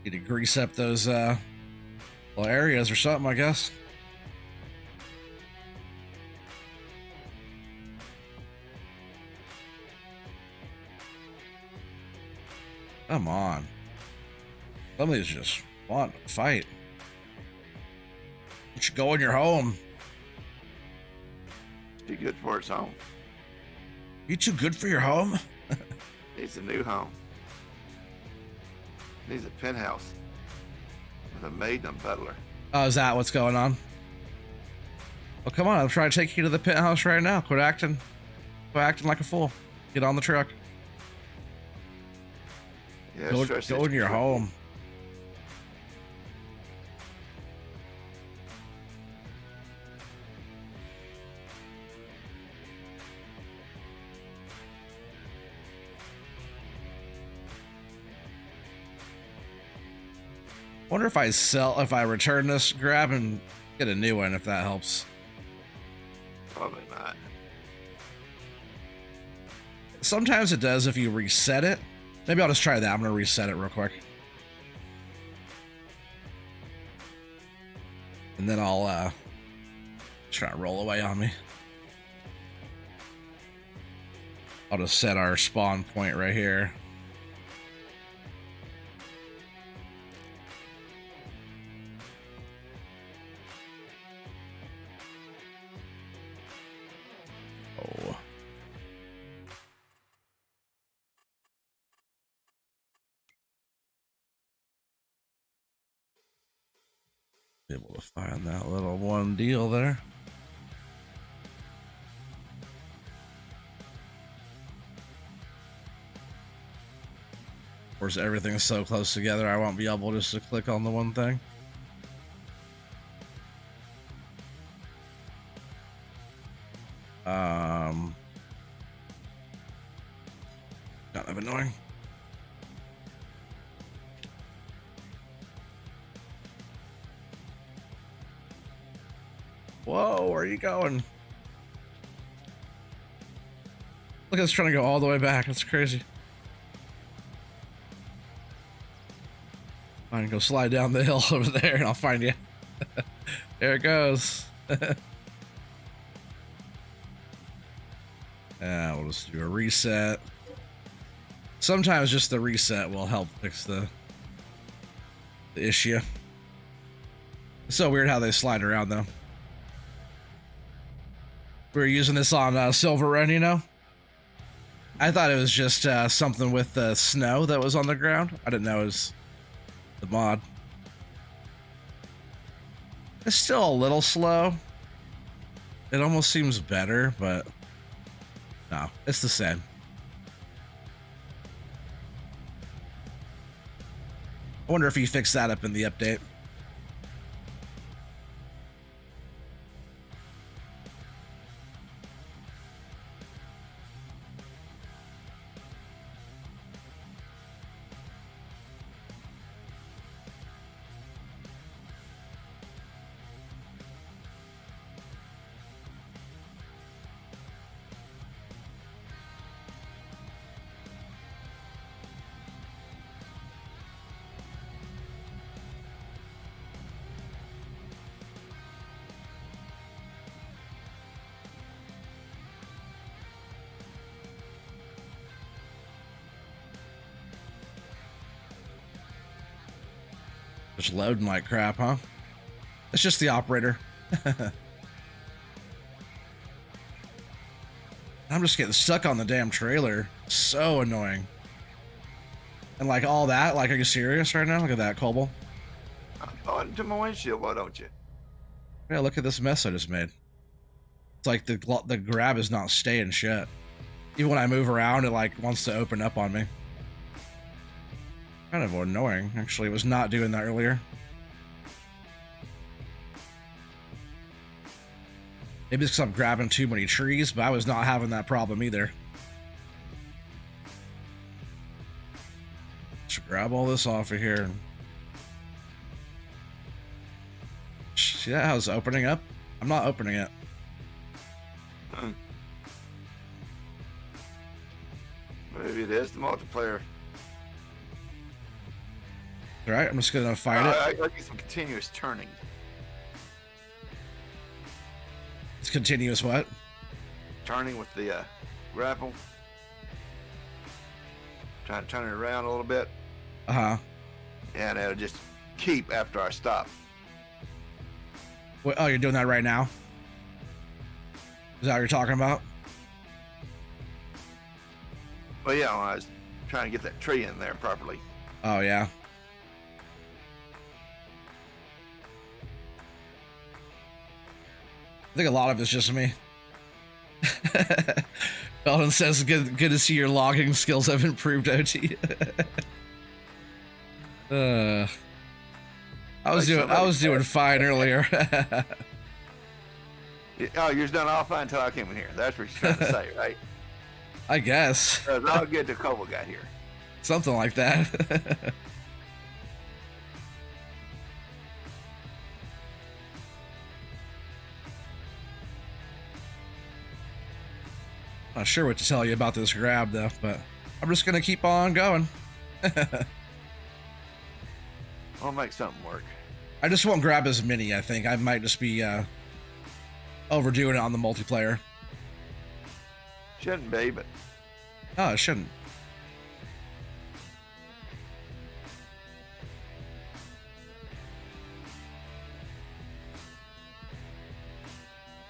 Need to grease up those little areas or something, I guess. Come on. Somebody's just wanting to fight. You should go in your home. Too good for its home. You too good for your home? Needs a new home. Needs a penthouse with a maid and a butler. Oh, is that what's going on? Well, come on. I'm trying to take you to the penthouse right now. Quit acting like a fool. Get on the truck. Yeah, Go in your home. Wonder if I return this grab and get a new one, if that helps. Probably not. Sometimes it does if you reset it. Maybe I'll just try that. I'm gonna reset it real quick. And then I'll try to roll away on me. I'll just set our spawn point right here. Oh. Be able to find that little one deal there. Of course, everything's so close together, I won't be able just to click on the one thing. Kind of annoying. Whoa, where are you going? Look at us trying to go all the way back. That's crazy. I can go slide down the hill over there and I'll find you. There it goes. Yeah, we'll just do a reset. Sometimes just the reset will help fix the issue. It's so weird how they slide around though. We were using this on Silver Run, you know? I thought it was just something with the snow that was on the ground. I didn't know it was the mod. It's still a little slow. It almost seems better, but no, it's the same. I wonder if you fixed that up in the update. Just loading like crap, huh? It's just the operator. I'm just getting stuck on the damn trailer. So annoying. And like all that, like, are you serious right now? Look at that, Cobble. I'm going to my windshield, why don't you? Yeah, look at this mess I just made. It's like the grab is not staying shut. Even when I move around, it like wants to open up on me. Kind of annoying, actually. It was not doing that earlier. Maybe it's because I'm grabbing too many trees, but I was not having that problem either. Just grab all this off of here. See that how it's opening up? I'm not opening it. Maybe it is the multiplayer. All right, I'm just gonna fight it. I get some continuous turning. It's continuous what? Turning with the grapple. Trying to turn it around a little bit. Uh-huh. and it'll just keep after I stop. Wait, oh, you're doing that right now? Is that what you're talking about? Well, yeah, when I was trying to get that tree in there properly. Oh, yeah. I think a lot of it's just me. Belden says, good to see your logging skills have improved, OT. I was doing fine earlier. Oh, you're done all fine until I came in here. That's what you're trying to say, right? I guess. It was all good till Cobble got here. Something like that. Not sure what to tell you about this grab though, but I'm just gonna keep on going. I'll make something work. I just won't grab as many. I think I might just be overdoing it on the multiplayer. Shouldn't be, but No, it shouldn't.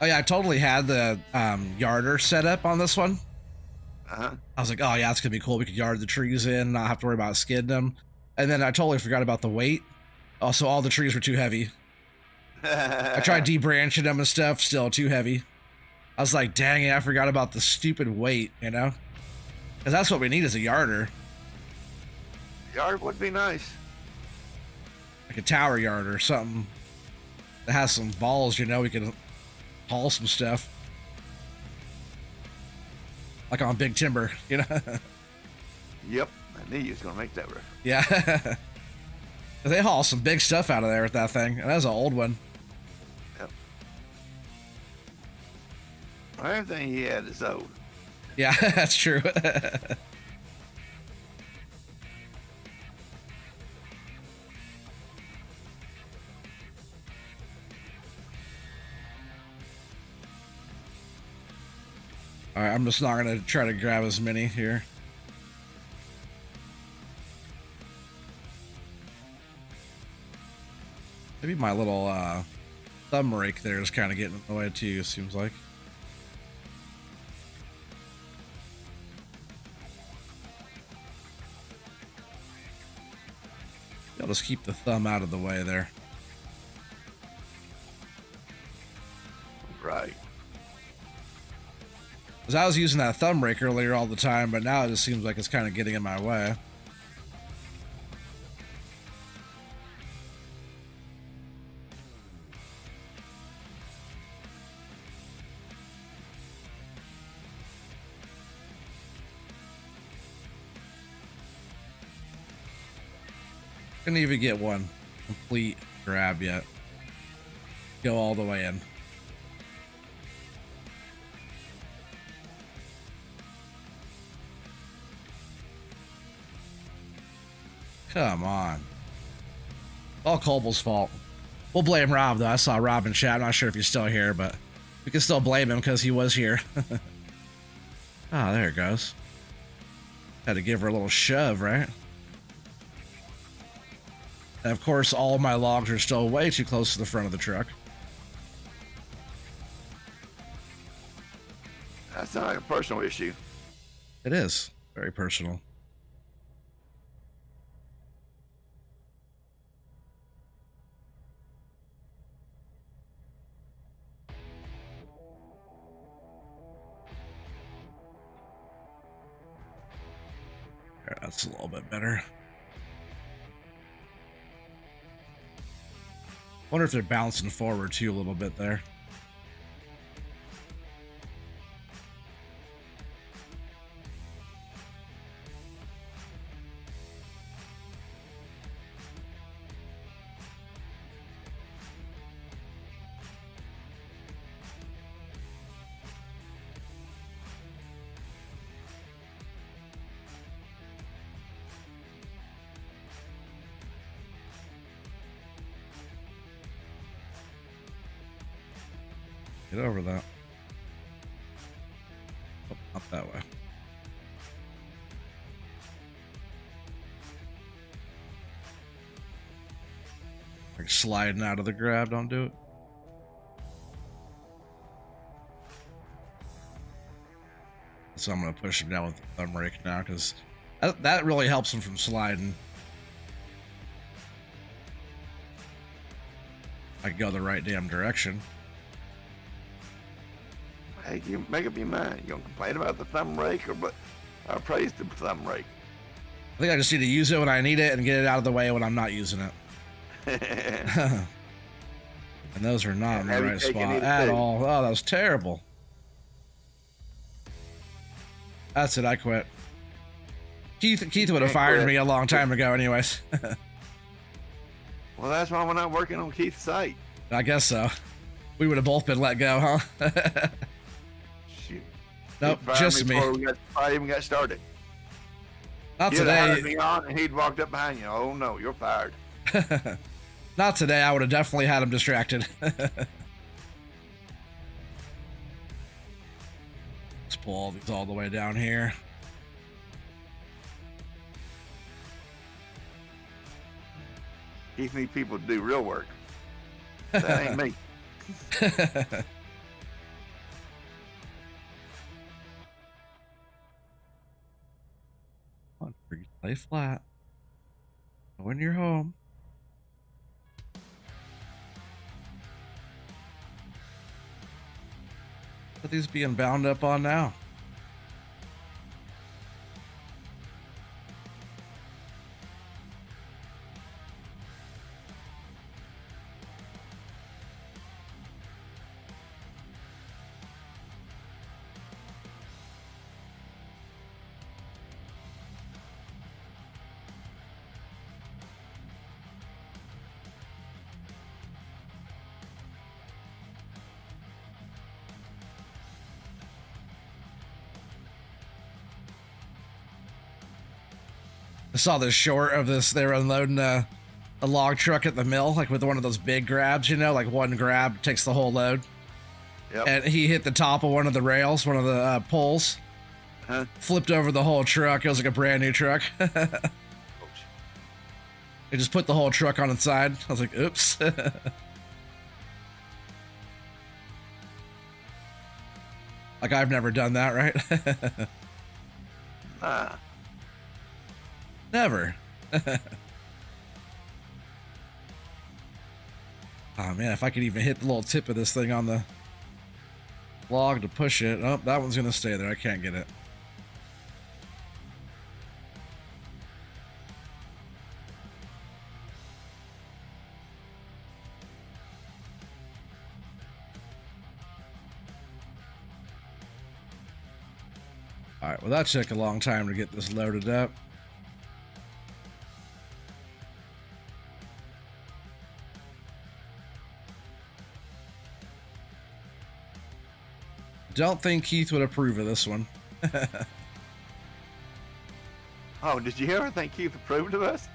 Oh yeah, I totally had the yarder set up on this one. uh-huh. I was like, oh yeah, it's gonna be cool. We could yard the trees in, not have to worry about skidding them. And then I totally forgot about the weight. Also, all the trees were too heavy. I tried debranching them and stuff, still too heavy. I was like, dang it, I forgot about the stupid weight, you know? Because that's what we need is a yarder. Yard would be nice. Like a tower yard or something that has some balls, you know, we can haul some stuff. Like on Big Timber, you know? Yep, I knew you was gonna make that reference. Yeah. They haul some big stuff out of there with that thing. And that's an old one. Yep. Well, everything he had is old. Yeah, that's true. Alright, I'm just not gonna try to grab as many here. Maybe my little thumb rake there is kind of getting in the way too, seems like. I'll just keep the thumb out of the way there. Right. Because I was using that thumb rake earlier all the time, but now it just seems like it's kind of getting in my way. Couldn't even get one complete grab yet. Go all the way in. Come on. All Cobble's fault. We'll blame Rob though. I saw Rob in chat. I'm not sure if he's still here, but we can still blame him because he was here. Ah, there it goes. Had to give her a little shove, right? And of course, all my logs are still way too close to the front of the truck. That's not like a personal issue. It is very personal. There, that's a little bit better. Wonder if they're bouncing forward too a little bit there. Get over that. Oh, not that way. you're sliding out of the grab, don't do it. So I'm gonna push him down with the thumb rake now, because that really helps him from sliding. I can go the right damn direction. Hey, you make up your mind. You gonna complain about the thumb rake or praise the thumb rake? I think I just need to use it when I need it and get it out of the way when I'm not using it. And those are not in the right spot at all. Oh, that was terrible. That's it. I quit. Keith would have fired me a long time ago, anyways. Well, that's why we're not working on Keith's site. I guess so. We would have both been let go, huh? Shoot. Nope, just me. Before I even got started. Not You'd today. have had me on, and he'd walked up behind you. Oh no, you're fired. Not today. I would have definitely had him distracted. Let's pull all these all the way down here. Keith needs people to do real work. That ain't me. Come on, lay flat. When you're home. What are these being bound up on now? I saw this short of this. They were unloading a log truck at the mill, like with one of those big grabs, you know, like one grab takes the whole load. Yep. And he hit the top of one of the rails, one of the poles, flipped over the whole truck. It was like a brand new truck. It just put the whole truck on its side. I was like, oops. Like, I've never done that, right? Never. Oh man, if I could even hit the little tip of this thing on the log to push it. Oh, that one's gonna stay there. I can't get it. All right, well, that took a long time to get this loaded up. Don't think Keith would approve of this one. Oh, did you ever think Keith approved of us?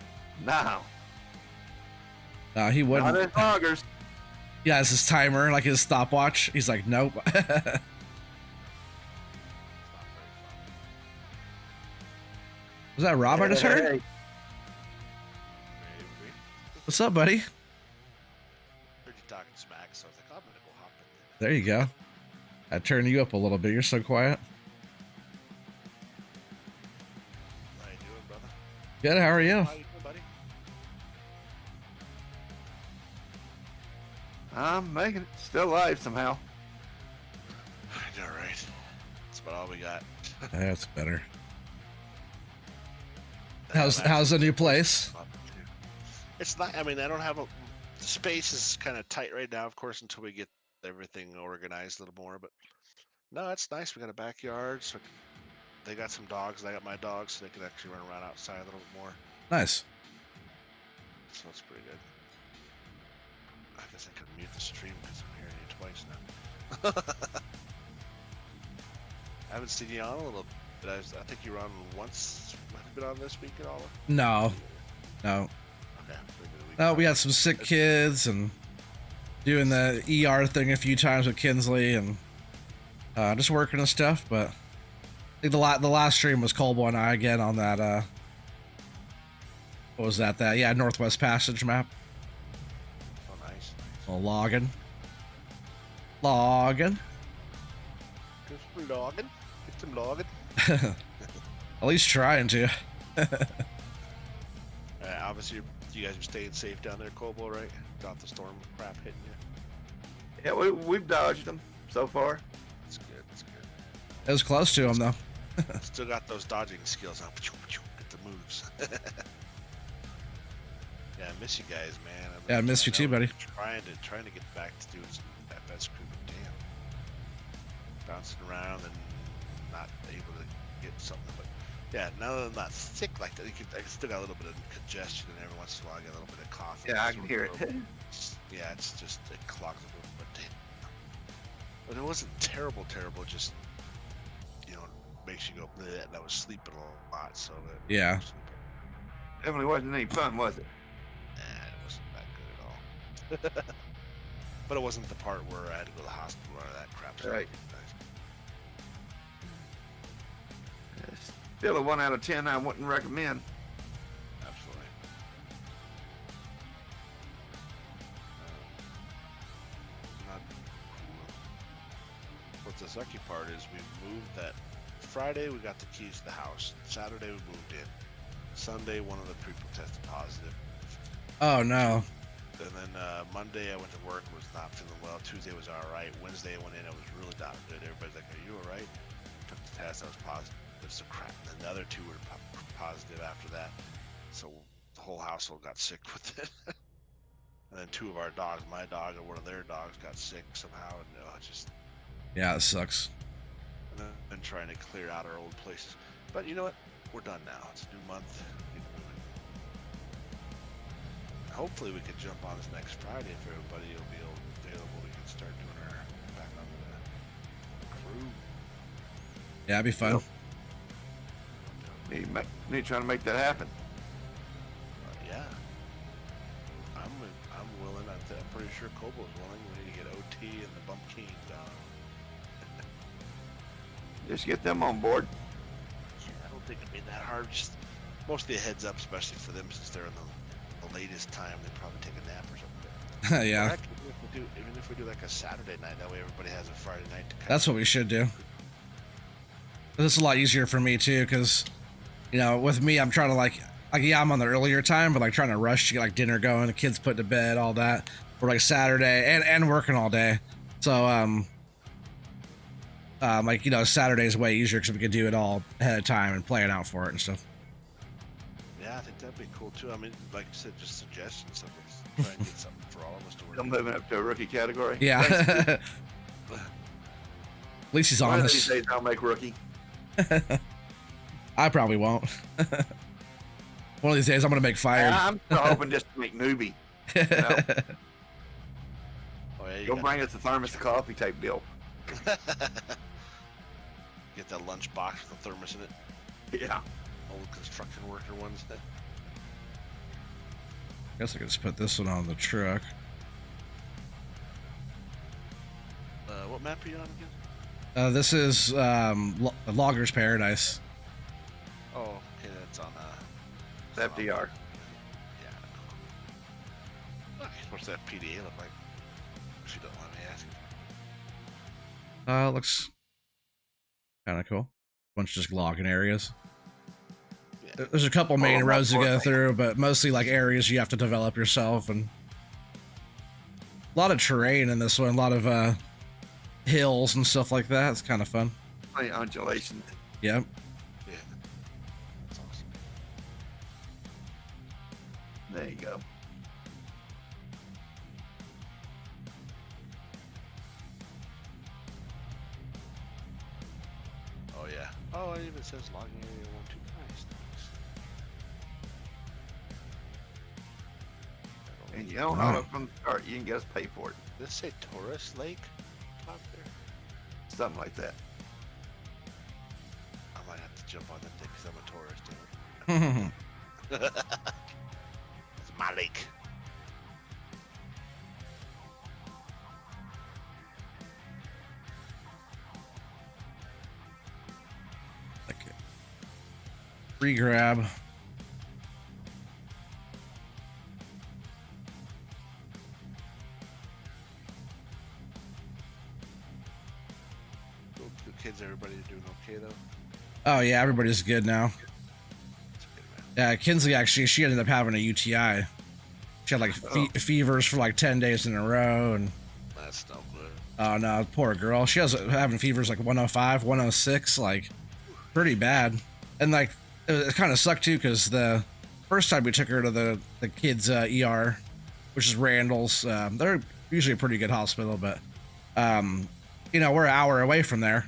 No. No, he wouldn't. Not in loggers. He has his timer, like his stopwatch. He's like, nope. Was that Rob I just heard? Hey. What's up, buddy? Heard you talking smack, so I was like, I'm gonna go hop in there. There you go. I turned you up a little bit. You're so quiet. How you doing, brother? Good. How are you? How you doing, buddy? I'm making it. Still alive somehow. I know, right? That's about all we got. That's better. How's the new place? It's not. I mean, I don't have a. The space is kind of tight right now, of course, until we get everything organized a little more. But no, it's nice. We got a backyard, so they got some dogs, and I got my dogs, so they can actually run around outside a little bit more. Nice. So it's pretty good. I guess I could mute the stream because I'm hearing you twice now. I haven't seen you on a little bit. I think you were on once. Have you been on this week at all? No. Okay. No, we had some sick kids and doing the ER thing a few times with Kinsley and just working and stuff. But I think the last stream was Colbo and I again on that. What was that? Yeah, Northwest Passage map. Well, logging. Logging. Get some logging. Get some logging. At least trying to. Obviously, you guys are staying safe down there, Kobo, right? Not the storm crap hitting you. Yeah, we've dodged them so far. That's good. That's good. It was close to him though. Still got those dodging skills on. Get the moves. Yeah, I miss you guys, man. Yeah, I miss you too, buddy. Trying to get back to doing some FS crew, but damn, bouncing around and not able to get something. But yeah, now that I'm not sick like that, I still got a little bit of congestion, and every once in a while I get a little bit of cough. Yeah, I can hear it. Yeah, it's just it clogs a little, but damn. But it wasn't terrible. Just makes you go. Bleh, and I was sleeping a lot, so Yeah. Definitely wasn't any fun, was it? Nah, it wasn't that good at all. But it wasn't the part where I had to go to the hospital or that crap. So Right. Still a 1 out of 10 I wouldn't recommend. Absolutely. Not cool. What the sucky part is we moved that Friday we got the keys to the house. Saturday we moved in. Sunday one of the people tested positive. Oh no. And then Monday I went to work, was not feeling well. Tuesday was all right. Wednesday I went in, I was really not good. Everybody's like, "Are you all right?" Took the test, I was positive. So crap. And then the other two were positive after that. So the whole household got sick with it. And then two of our dogs, my dog and one of their dogs, got sick somehow. And just Yeah, it sucks. and then been trying to clear out our old places. But you know what? We're done now. It's a new month. Keep moving. Hopefully we can jump on this next Friday if everybody will be available. We can start doing our back on the crew. Yeah, it'd be fun. Need trying to make that happen. Yeah. I'm willing. I'm pretty sure Kobo's willing. We need to get OT and the Bumpkeen down. Just get them on board. Yeah, I don't think it'd be that hard. Just mostly a heads up, especially for them since they're in the latest time. They probably take a nap or something. Yeah. Heck, even if we do like a Saturday night, that way everybody has a Friday night to That's what we should do. This is a lot easier for me too, because with me, I'm trying to like yeah, I'm on the earlier time, but like trying to rush to get like dinner going, the kids put to bed, all that. For like Saturday and working all day. So Saturday's way easier because we can do it all ahead of time and plan out for it and stuff. Yeah, I think that'd be cool too. I mean, like you said, just suggestions. So let's try and get something for all of us to work. I'm moving up to a rookie category. Yeah. At least he's One of honest. these days I'll make rookie. I probably won't. One of these days I'm gonna make fire. I'm still hoping just to make newbie. Oh, yeah, Go bring us a thermos of coffee type deal. Get that lunch box with the thermos in it. Yeah. Old construction worker ones. Guess I could just put this one on the truck. What map are you on again? This is Logger's Paradise. Oh, okay, that's on FDR. Yeah. Okay, what's that PDA look like? She don't let me ask. Looks kind of cool. Bunch of just logging areas. Yeah. There's a couple main I'm roads to not go working. through, but mostly like areas you have to develop yourself, and a lot of terrain in this one. A lot of hills and stuff like that. It's kind of fun. Plenty of undulation. Yep. Yeah. That's awesome. There you go. Oh yeah. Oh, it even says logging area 1, 2. Nice. And you don't know it from the start. You can get us pay for it. Does this say Taurus Lake top there? Something like that. I might have to jump on that thing because I'm a tourist. It's my lake. Okay. Free grab. doing okay though? Oh yeah, everybody's good now. That's good, man. Yeah, Kinsley actually, she ended up having a UTI. She had like fevers for like 10 days in a row, and That's no good. oh no, poor girl. She was having fevers like 105, 106, like pretty bad. And like it kind of sucked too, because the first time we took her to the kids ER, which is Randall's, they're usually a pretty good hospital, but you know, we're an hour away from there.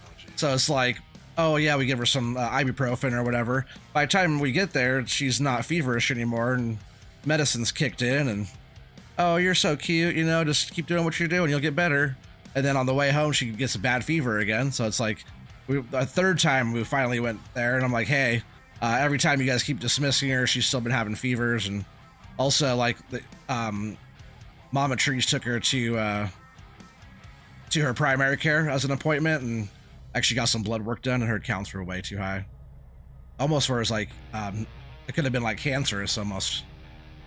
Oh, geez. So it's like, oh yeah, we give her some ibuprofen or whatever. By the time we get there, she's not feverish anymore, and medicine's kicked in, and oh, you're so cute, you know, just keep doing what you're doing, you'll get better. And then on the way home, she gets a bad fever again. So it's like, a third time we finally went there, and I'm like, hey, every time you guys keep dismissing her, she's still been having fevers. And also, like, the Mama Trees took her to her primary care as an appointment, and actually got some blood work done, and her counts were way too high. Almost where it's like, it could have been like cancerous almost.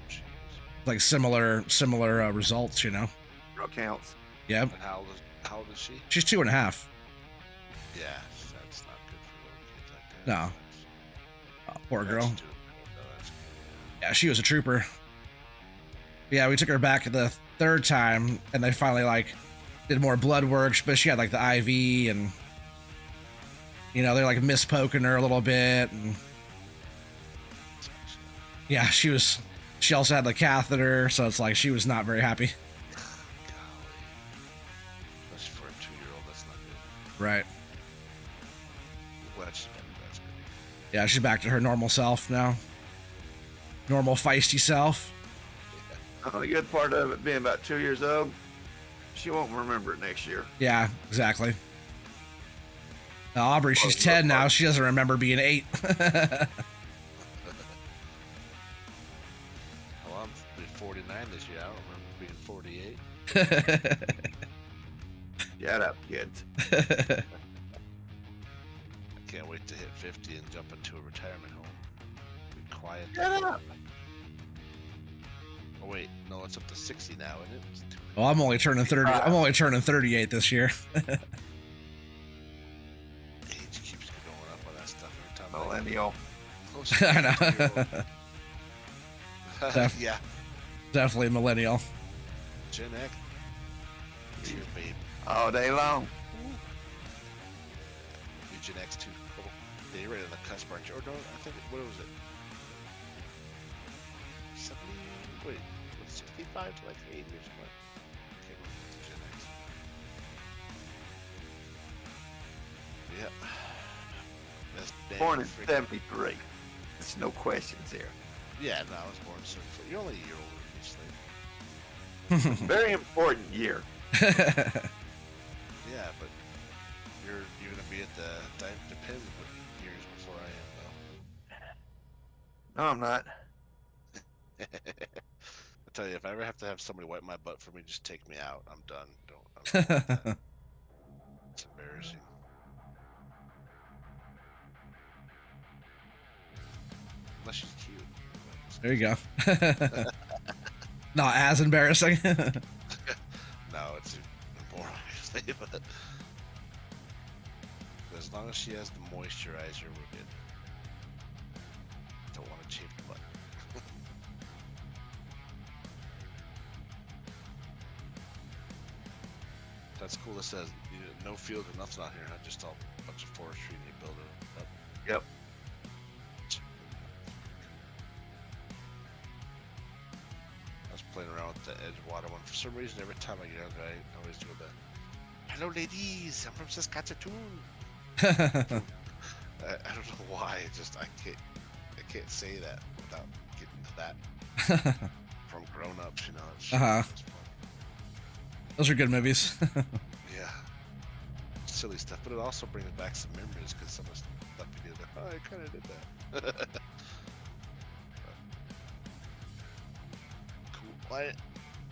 Jeez. Like similar results, you know. Real counts. Yep. And how old is she? She's 2.5. Yeah, that's not good for little kids like that. No. Oh, poor girl. That's too good, though. That's good. Yeah, she was a trooper. Yeah, we took her back the third time, and they finally like did more blood work, but she had like the IV, and you know, they're like mispoking her a little bit, and yeah, she also had the catheter, so it's like she was not very happy. Golly. Especially for a 2-year-old, that's not good. Right. Well, that's good. Yeah, she's back to her normal self now. Normal feisty self. The good part of it being about 2 years old, she won't remember it next year. Yeah, exactly. Now, Aubrey, she's 10 now. She doesn't remember being 8. Well, I'm be 49 this year. I don't remember being 48. Shut up, kids. I can't wait to hit 50 and jump into a retirement home. Be quiet. Shut up. Oh wait, no, it's up to 60 now, isn't it? Well, I'm only turning 30. I'm only turning 38 this year. Age keeps going up on that stuff every time. Millennial. I know. Yeah, Definitely millennial. Gen X. It's your baby. All day long. You Gen X too. Oh, yeah, you're right on the cusp, aren't you? Or no, I think, what was it? 70, wait, was it 65 to like 80 or something? Okay, well, it's Gen X. Yep. That's Born in freaking- 73. There's no questions here. Yeah, no, I was born in 74. You're only a year older than me, Slade. Very important year. Yeah, but you're gonna be at the depends what years before I am No, I'm not. though. I tell you, if I ever have to have somebody wipe my butt for me, just take me out. I'm done. I'm done with that. It's embarrassing. Unless she's cute. There you go. Not as embarrassing. No, it's more obviously, but as long as she has the moisturizer, we're good. Don't want to chafe the butt. That's cool. It says no field or nothing out here, huh? Just a bunch of forestry and you build it up. Yep. I was playing around with the Edgewater one. For some reason, every time I get out there, I always do the "Hello, ladies. I'm from Saskatchewan." I don't know why. It's just I can't say that without getting to that from grown-ups. You know. It's fun. Those are good movies. Yeah. Silly stuff, but it also brings back some memories because some of the stuff you did. Oh, I kind of did that. Cool. Well, I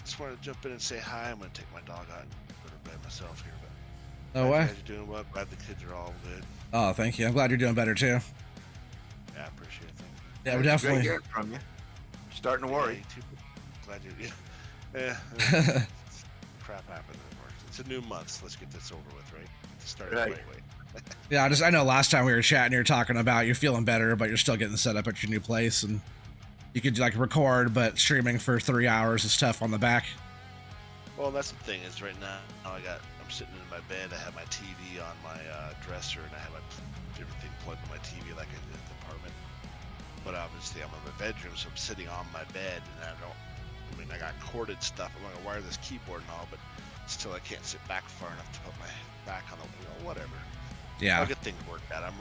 just wanted to jump in and say hi. I'm going to take my dog out and go to bed myself here. But No glad way. you guys are doing well. Glad the kids are all good. Oh, thank you. I'm glad you're doing better too. Yeah, I appreciate it. Thank you. Yeah, we Great definitely. hearing from you. Starting to worry. Yeah, you too. Glad you. Yeah. Crap happened. It worked. It's a new month, so let's get this over with, right? Let's start it the Right. right way. Yeah, I know last time we were chatting, you were talking about you're feeling better, but you're still getting set up at your new place, and you could like record, but streaming for 3 hours is tough on the back. Well, that's the thing is right now I'm sitting in my bed. I have my TV on my dresser, and I have everything plugged in my TV like I did at the apartment. But obviously I'm in my bedroom, so I'm sitting on my bed, and I got corded stuff. I'm gonna wire this keyboard and all, but still I can't sit back far enough to put my back on the whatever. Yeah. I'll get things worked out. I'm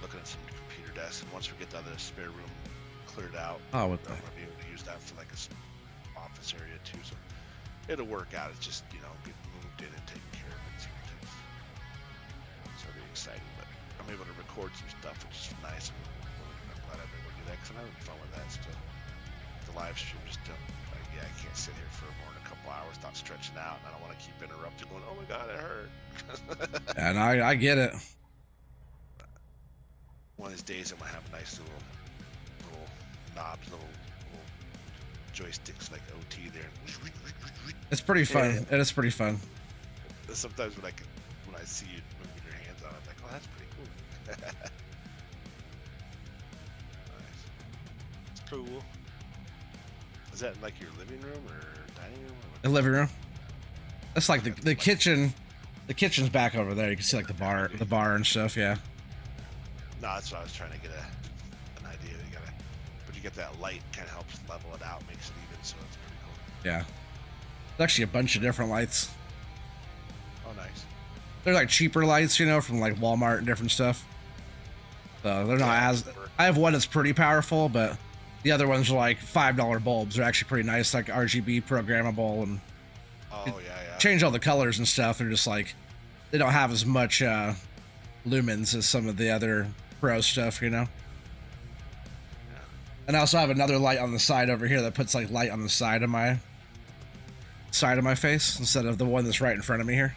looking at some computer desks, and once we get the other spare room cleared out, Oh, I'm gonna be able to use that for like a office area too. So it'll work out. It's just getting moved in and taking care of it. So it'll be exciting. But I'm able to record some stuff, which is nice. I'm glad I'm able to do that because I'm having fun with that still. The live stream just don't. I can't sit here for more than a couple hours, not stretching out, and I don't want to keep interrupting, going, "Oh my god, it hurt." And I get it. One of these days, I'm gonna have nice little knobs, little joysticks like OT there. It's pretty fun. Yeah. It is pretty fun. Sometimes when I see you moving your hands on it, I'm like, "Oh, that's pretty cool." Nice. It's cool. Is that in like your living room or dining room? The living room. That's like the kitchen. The kitchen's back over there. You can see like the bar and stuff. Yeah. No, that's what I was trying to get an idea. But you get that light, kind of helps level it out, makes it even, so it's pretty cool. Yeah. There's actually a bunch of different lights. Oh, nice. They're like cheaper lights, from like Walmart and different stuff. So they're not as. I have one that's pretty powerful, but the other ones are like $5 bulbs. They're actually pretty nice, like RGB programmable, and Oh yeah. change all the colors and stuff. They're just like they don't have as much lumens as some of the other pro stuff, And I also have another light on the side over here that puts like light on the side of my face instead of the one that's right in front of me here.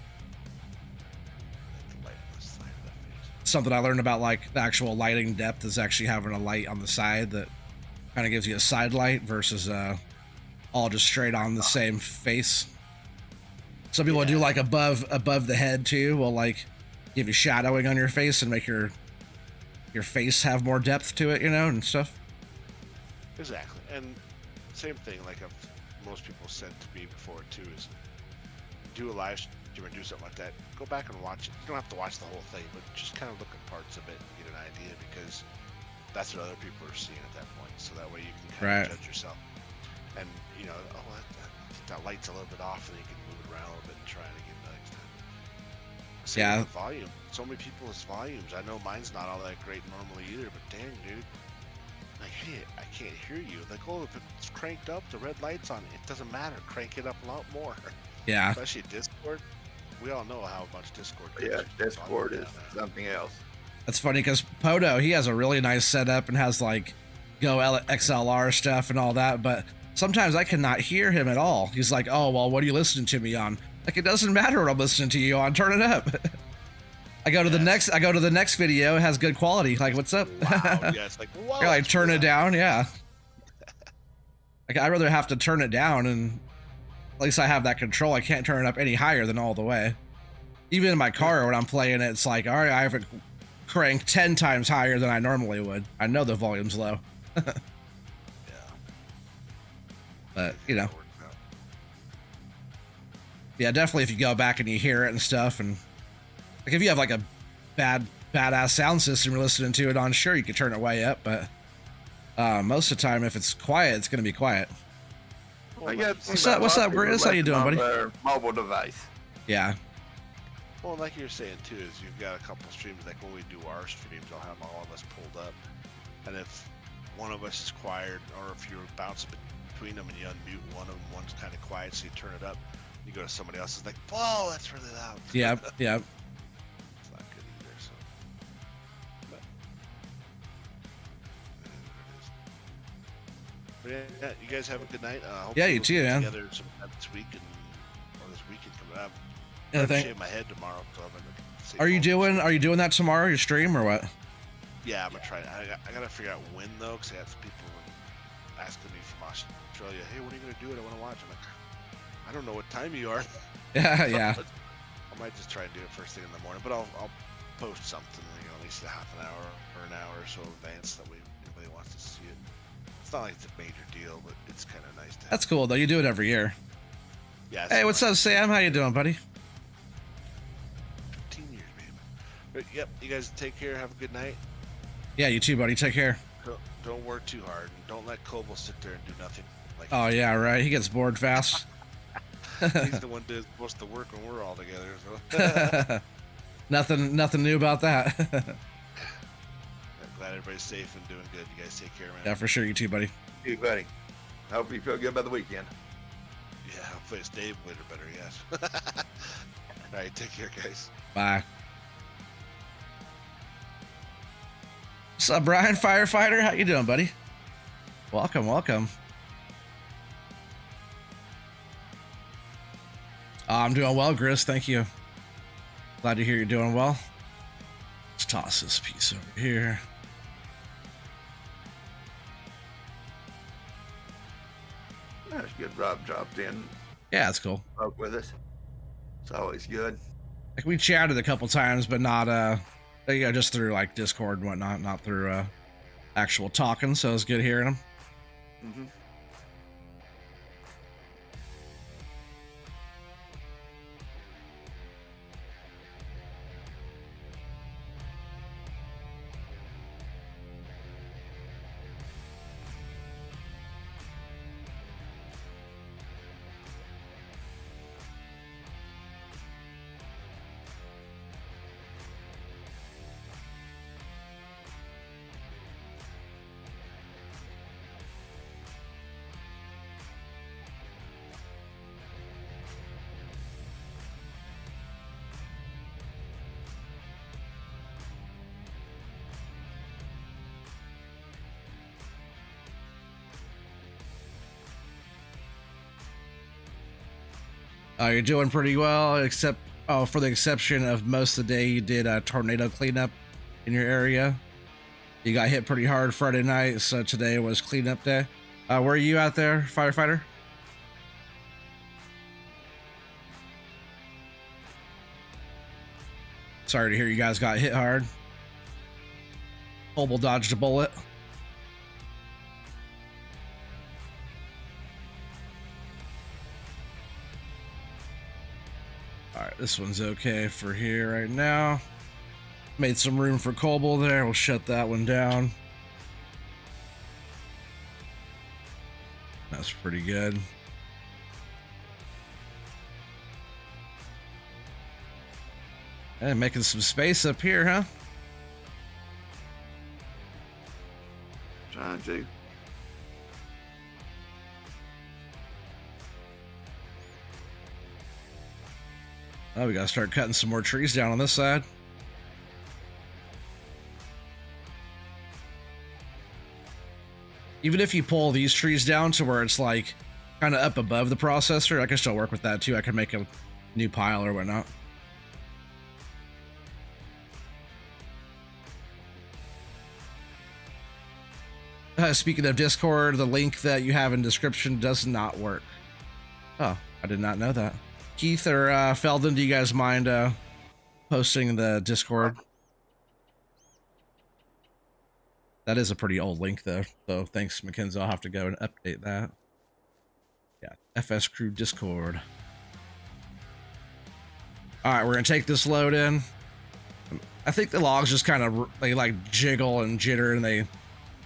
The light on the side of the face. Something I learned about like the actual lighting depth is actually having a light on the side that kind of gives you a side light versus all just straight on the same face. Some people do like above the head too, will like give you shadowing on your face and make your face have more depth to it, and stuff. Exactly, and same thing. Like most people said to me before too is do a live stream or do something like that. Go back and watch it. You don't have to watch the whole thing, but just kind of look at parts of it and get an idea because that's what other people are seeing at that point. So that way you can kind of judge yourself. And that light's a little bit off, and you can move it around a little bit and try to get next time. Same with volume. So many people's volumes. I know mine's not all that great normally either, but dang, dude, like, hey, I can't hear you. Like, oh, if it's cranked up, the red light's on. It doesn't matter. Crank it up a lot more. Yeah. Especially Discord. We all know how much Discord. Yeah, Discord is something else. That's funny because Poto, he has a really nice setup and has like XLR stuff and all that, but sometimes I cannot hear him at all. He's like, "Oh, well, what are you listening to me on?" Like, it doesn't matter what I'm listening to you on. Turn it up. I go to the next video. It has good quality. Like, what's up? Wow. Yeah, it's like, whoa. You're like, turn it down. Yeah. Like, I'd rather have to turn it down, and at least I have that control. I can't turn it up any higher than all the way. Even in my car when I'm playing it, it's like, all right, I have it cranked 10 times higher than I normally would. I know the volume's low. Yeah. But, yeah, definitely if you go back and you hear it and stuff, and like if you have like a badass sound system you're listening to it on, sure, you can turn it way up, but most of the time if it's quiet, it's going to be quiet. Well, what's up, Grizz? How you doing, buddy? Their mobile device. Yeah. Well, like you're saying too, is you've got a couple streams, like when we do our streams, I'll have all of us pulled up, and if one of us is quiet, or if you're bouncing between them and you unmute one of them, one's kind of quiet, so you turn it up, you go to somebody else, it's like, whoa, that's really loud. Yeah. It's not good either, so. But yeah, you guys have a good night. Yeah, you too, man. Together sometime this week or this weekend coming up. Yeah, I'm shave my head tomorrow. So I'm gonna Are you doing that tomorrow? Your stream or what? Yeah, I'm gonna try. I gotta figure out when though, because I have some people asking me from Australia. Hey, when are you gonna do it? I want to watch. I'm like, I don't know what time you are. Yeah. I might just try and do it first thing in the morning, but I'll post something, at least a half an hour or an hour or so in advance that anybody wants to see it. It's not like it's a major deal, but it's kind of nice to have. That's cool though. You do it every year. Yeah. Hey, what's up, Sam? How you doing, buddy? 15 years, baby. But yep, you guys take care. Have a good night. Yeah, you too, buddy. Take care. Don't work too hard, and don't let Kobo sit there and do nothing. Like Oh yeah, right. He gets bored fast. he's the one doing most of the work when we're all together. So Nothing new about that. I'm glad everybody's safe and doing good. You guys take care, man. Yeah, for sure. You too, buddy. You, buddy. I hope you feel good by the weekend. Yeah, hopefully it's Dave later better, yes. All right, take care, guys. Bye. What's up, Brian, firefighter? How you doing, buddy? Welcome, welcome. I'm doing well, Gris. Thank you. Glad to hear you're doing well. Let's toss this piece over here. That's good. Rob dropped in, Yeah, that's cool. spoke with us. It's always good. Like we chatted a couple times, but not just through like Discord and whatnot, not through actual talking. So it's good hearing them. Mm-hmm. You're doing pretty well, except for the exception of most of the day you did a tornado cleanup in your area. You got hit pretty hard Friday night, so today was cleanup day. Where are you out there, firefighter? Sorry to hear you guys got hit hard. Mobile dodged a bullet. Alright, this one's okay for here right now. Made some room for Cobble there. We'll shut that one down. That's pretty good. And making some space up here, huh? Trying to. Oh, we gotta start cutting some more trees down on this side. Even if you pull these trees down to where it's like kind of up above the processor, I can still work with that too. I can make a new pile or whatnot. Speaking of Discord, the link that you have in description does not work. Oh, I did not know that. Keith or Feldon, do you guys mind posting the Discord? That is a pretty old link though, so thanks, Mackenzie. I'll have to go and update that. Yeah, FS Crew Discord. All right, we're gonna take this load in. I think the logs just kind of they like jiggle and jitter, and they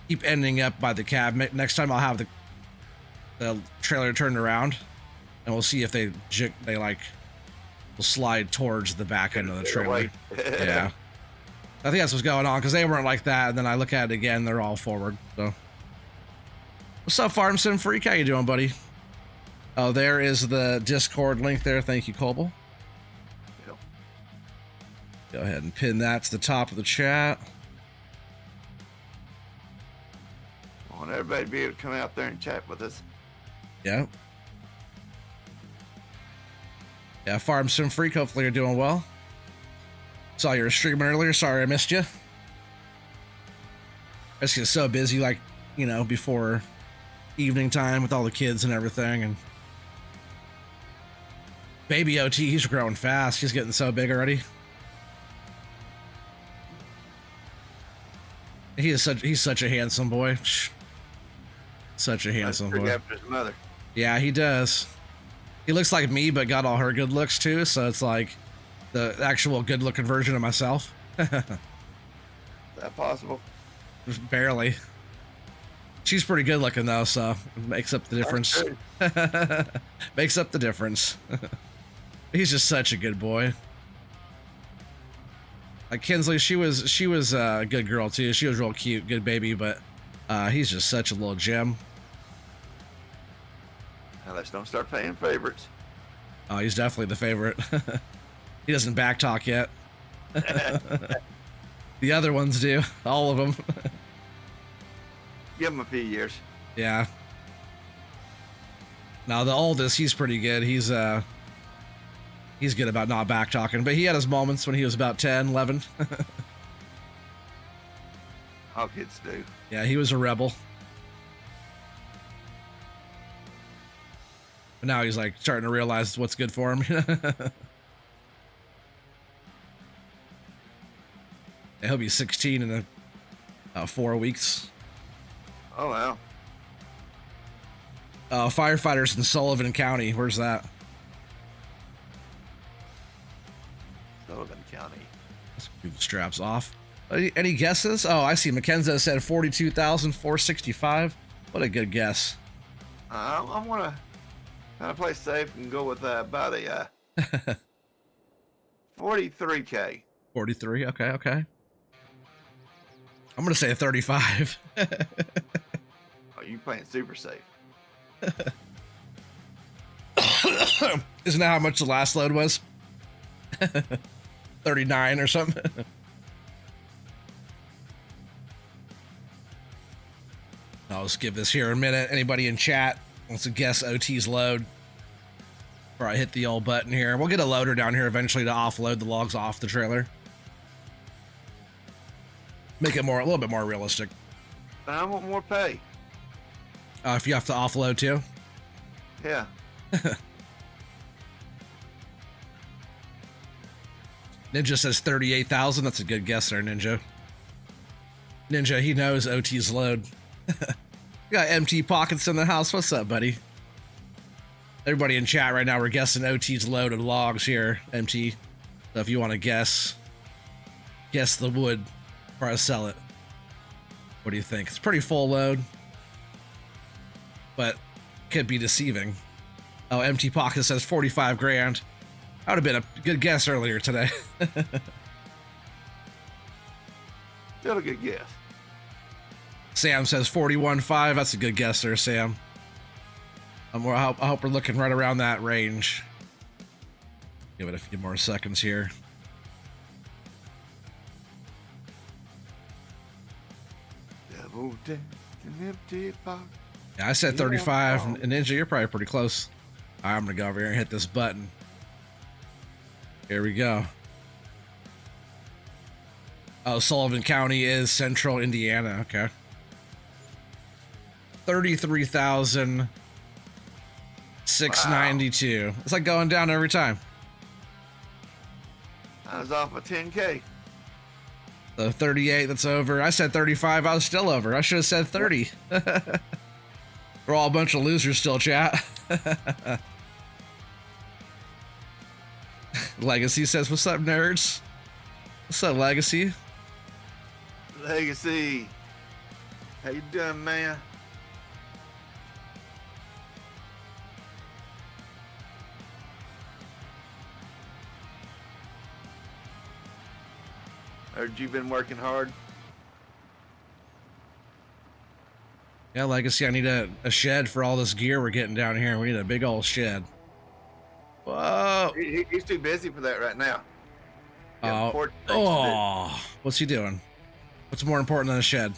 keep ending up by the cab. Next time I'll have the trailer turned around, and we'll see if they like will slide towards the back end of the trailer. Yeah. I think that's what's going on, because they weren't like that, and then I look at it again, they're all forward. So, what's up, Farm Sim Freak? How you doing, buddy? Oh, there is the Discord link there. Thank you, Cobble. Yep. Go ahead and pin that to the top of the chat. I want everybody to be able to come out there and chat with us. Yeah. Yeah, Farm Sim Freak, hopefully you're doing well. Saw you were streaming earlier. Sorry I missed you. I just get so busy, like, you know, before evening time with all the kids and everything. And baby OT, he's growing fast. He's getting so big already. He's such a handsome boy. Such a handsome boy. After his mother. Yeah, he does. He looks like me, but got all her good looks too. So it's like the actual good-looking version of myself. Is that possible? Barely. She's pretty good looking though, so it makes up the difference. Makes up the difference. He's just such a good boy. Like Kinsley, she was a good girl too. She was real cute, good baby, but he's just such a little gem. Now let's don't start paying favorites. Oh, he's definitely the favorite. He doesn't backtalk yet. The other ones do, all of them. Give him a few years. Yeah. Now the oldest, he's pretty good. He's good about not back talking, but he had his moments when he was about 10, 11. All kids do. Yeah, he was a rebel. But now he's like starting to realize what's good for him. He'll be 16 in 4 weeks. Oh wow. Firefighters in Sullivan County. Where's that? Sullivan County. Let's move the straps off. Any guesses? Oh, I see. Mackenzie said 42,465. What a good guess. I want to kind of play safe and go with about a 43K. 43. Okay. I'm gonna say 35. Oh, you playing super safe. Isn't that how much the last load was? 39 or something. I'll just give this here a minute. Anybody in chat wants to guess OT's load before I hit the old button here? We'll get a loader down here eventually to offload the logs off the trailer. Make it a little bit more realistic. I want more pay. If you have to offload too. Yeah. Ninja says 38,000. That's a good guess there, Ninja. Ninja, he knows OT's load. Got empty pockets in the house. What's up, buddy? Everybody in chat right now, we're guessing OT's load of logs here. Empty. So if you want to guess the wood before I sell it. What do you think? It's pretty full load, but could be deceiving. Oh, empty pocket says 45 grand. That would have been a good guess earlier today. Still a good guess. Sam says 41.5. That's a good guess there, Sam. I hope we're looking right around that range. Give it a few more seconds here. Double decked and empty box. Yeah, I said 35. And Ninja, you're probably pretty close. All right, I'm going to go over here and hit this button. Here we go. Oh, Sullivan County is central Indiana. Okay. 33,692. Wow. It's like going down every time. I was off a 10K. The 38, that's over. I said 35. I was still over. I should have said 30. We're all a bunch of losers still, chat. Legacy says, what's up, nerds? What's up, Legacy? Legacy. How you doing, man? Heard you've been working hard. Yeah, Legacy, I need a shed for all this gear we're getting down here. We need a big old shed. Whoa. He's too busy for that right now. Oh, what's he doing? What's more important than a shed?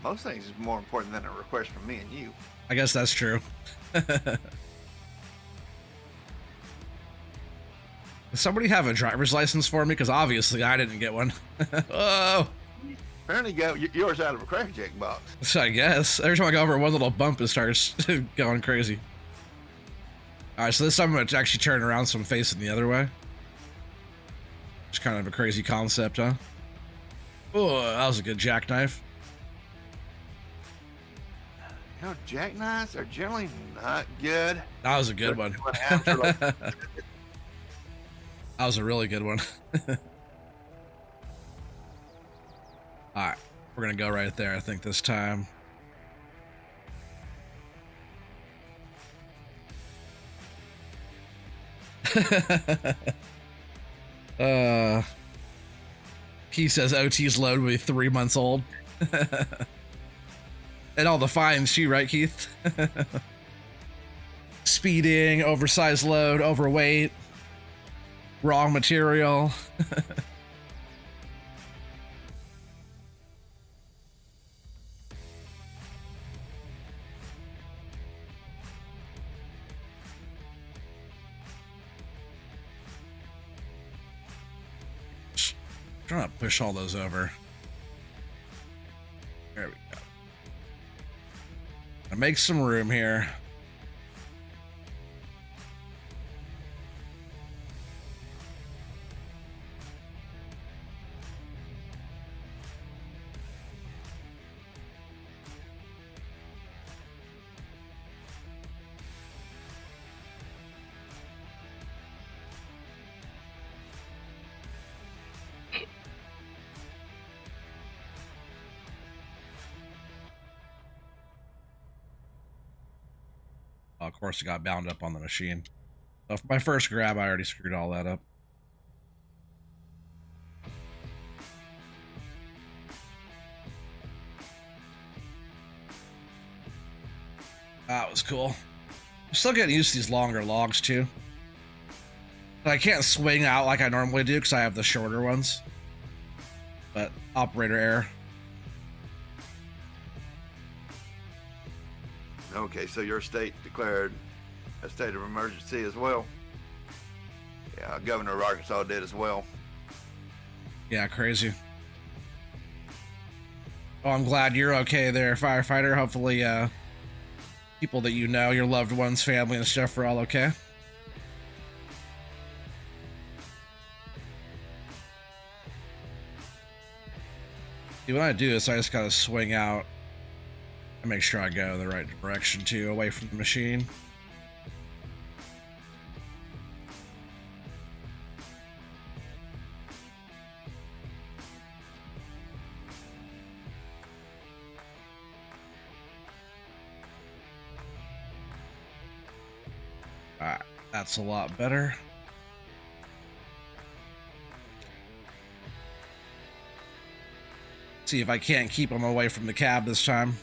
Most things is more important than a request from me and you. I guess that's true. Does somebody have a driver's license for me? Because obviously I didn't get one. Oh. Apparently got yours out of a crack jack box. So I guess. Every time I go over one little bump, it starts going crazy. All right, so this time I'm going to actually turn around so I'm facing the other way. It's kind of a crazy concept, huh? Oh, that was a good jackknife. You know, jackknives are generally not good. That was a good one. That was a really good one. All right, we're gonna go right there, I think, this time. He says OT's load will be 3 months old. And all the fines too, right, Keith? Speeding, oversized load, overweight, wrong material. Trying to push all those over. There we go. I'll make some room here. Of course, it got bound up on the machine. So for my first grab, I already screwed all that up. That was cool. I'm still getting used to these longer logs too. But I can't swing out like I normally do because I have the shorter ones. But operator error. Okay, so your state declared a state of emergency as well. Yeah, Governor of Arkansas did as well. Yeah, crazy. Oh, I'm glad you're okay there, firefighter. Hopefully, people that you know, your loved ones, family and stuff are all okay. See, what I do is I just gotta swing out and make sure I go the right direction too, away from the machine. Alright, that's a lot better. See if I can't keep them away from the cab this time.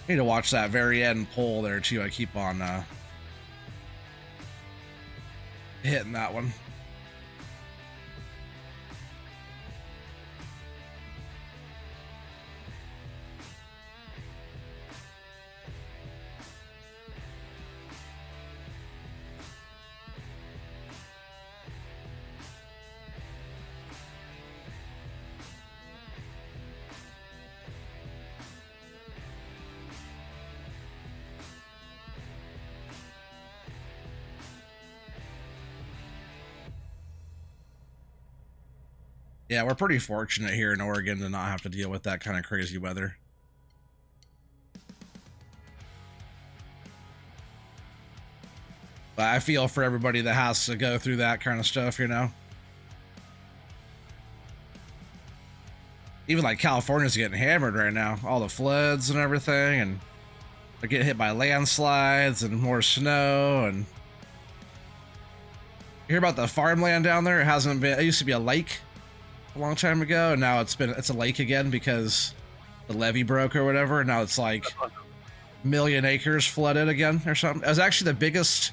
Need to watch that very end pull there too. I keep on hitting that one. Yeah, we're pretty fortunate here in Oregon to not have to deal with that kind of crazy weather. But I feel for everybody that has to go through that kind of stuff, you know? Even like California's getting hammered right now. All the floods and everything, and they're getting hit by landslides and more snow. And you hear about the farmland down there? It hasn't been, it used to be a lake a long time ago, and now it's a lake again because the levee broke or whatever, and now it's like a million acres flooded again or something. It was actually the biggest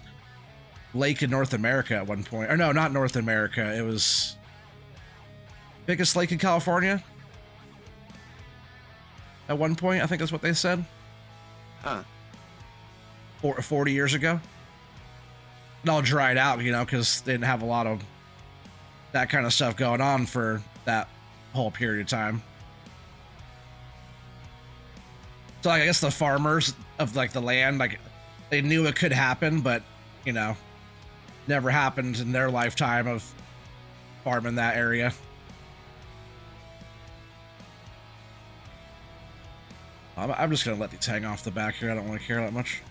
lake in North America at one point. Or no, not North America. It was biggest lake in California at one point, I think that's what they said. Huh. 40 years ago. it all dried out, you know, because they didn't have a lot of that kind of stuff going on for that whole period of time. So like, I guess the farmers of like the land, like they knew it could happen, but you know, never happened in their lifetime of farming that area. I'm just gonna let these hang off the back here. I don't want to care that much.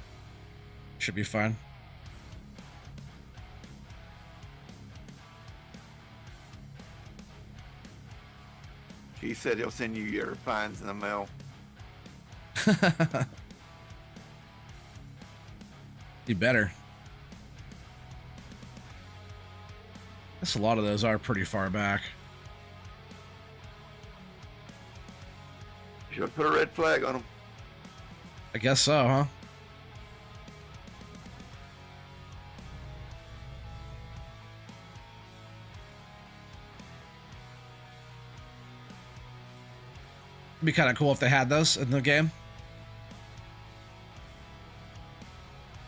Should be fine. He said he'll send you your fines in the mail. You better. Guess a lot of those are pretty far back. Should have put a red flag on them. I guess so, huh? It'd be kind of cool if they had those in the game.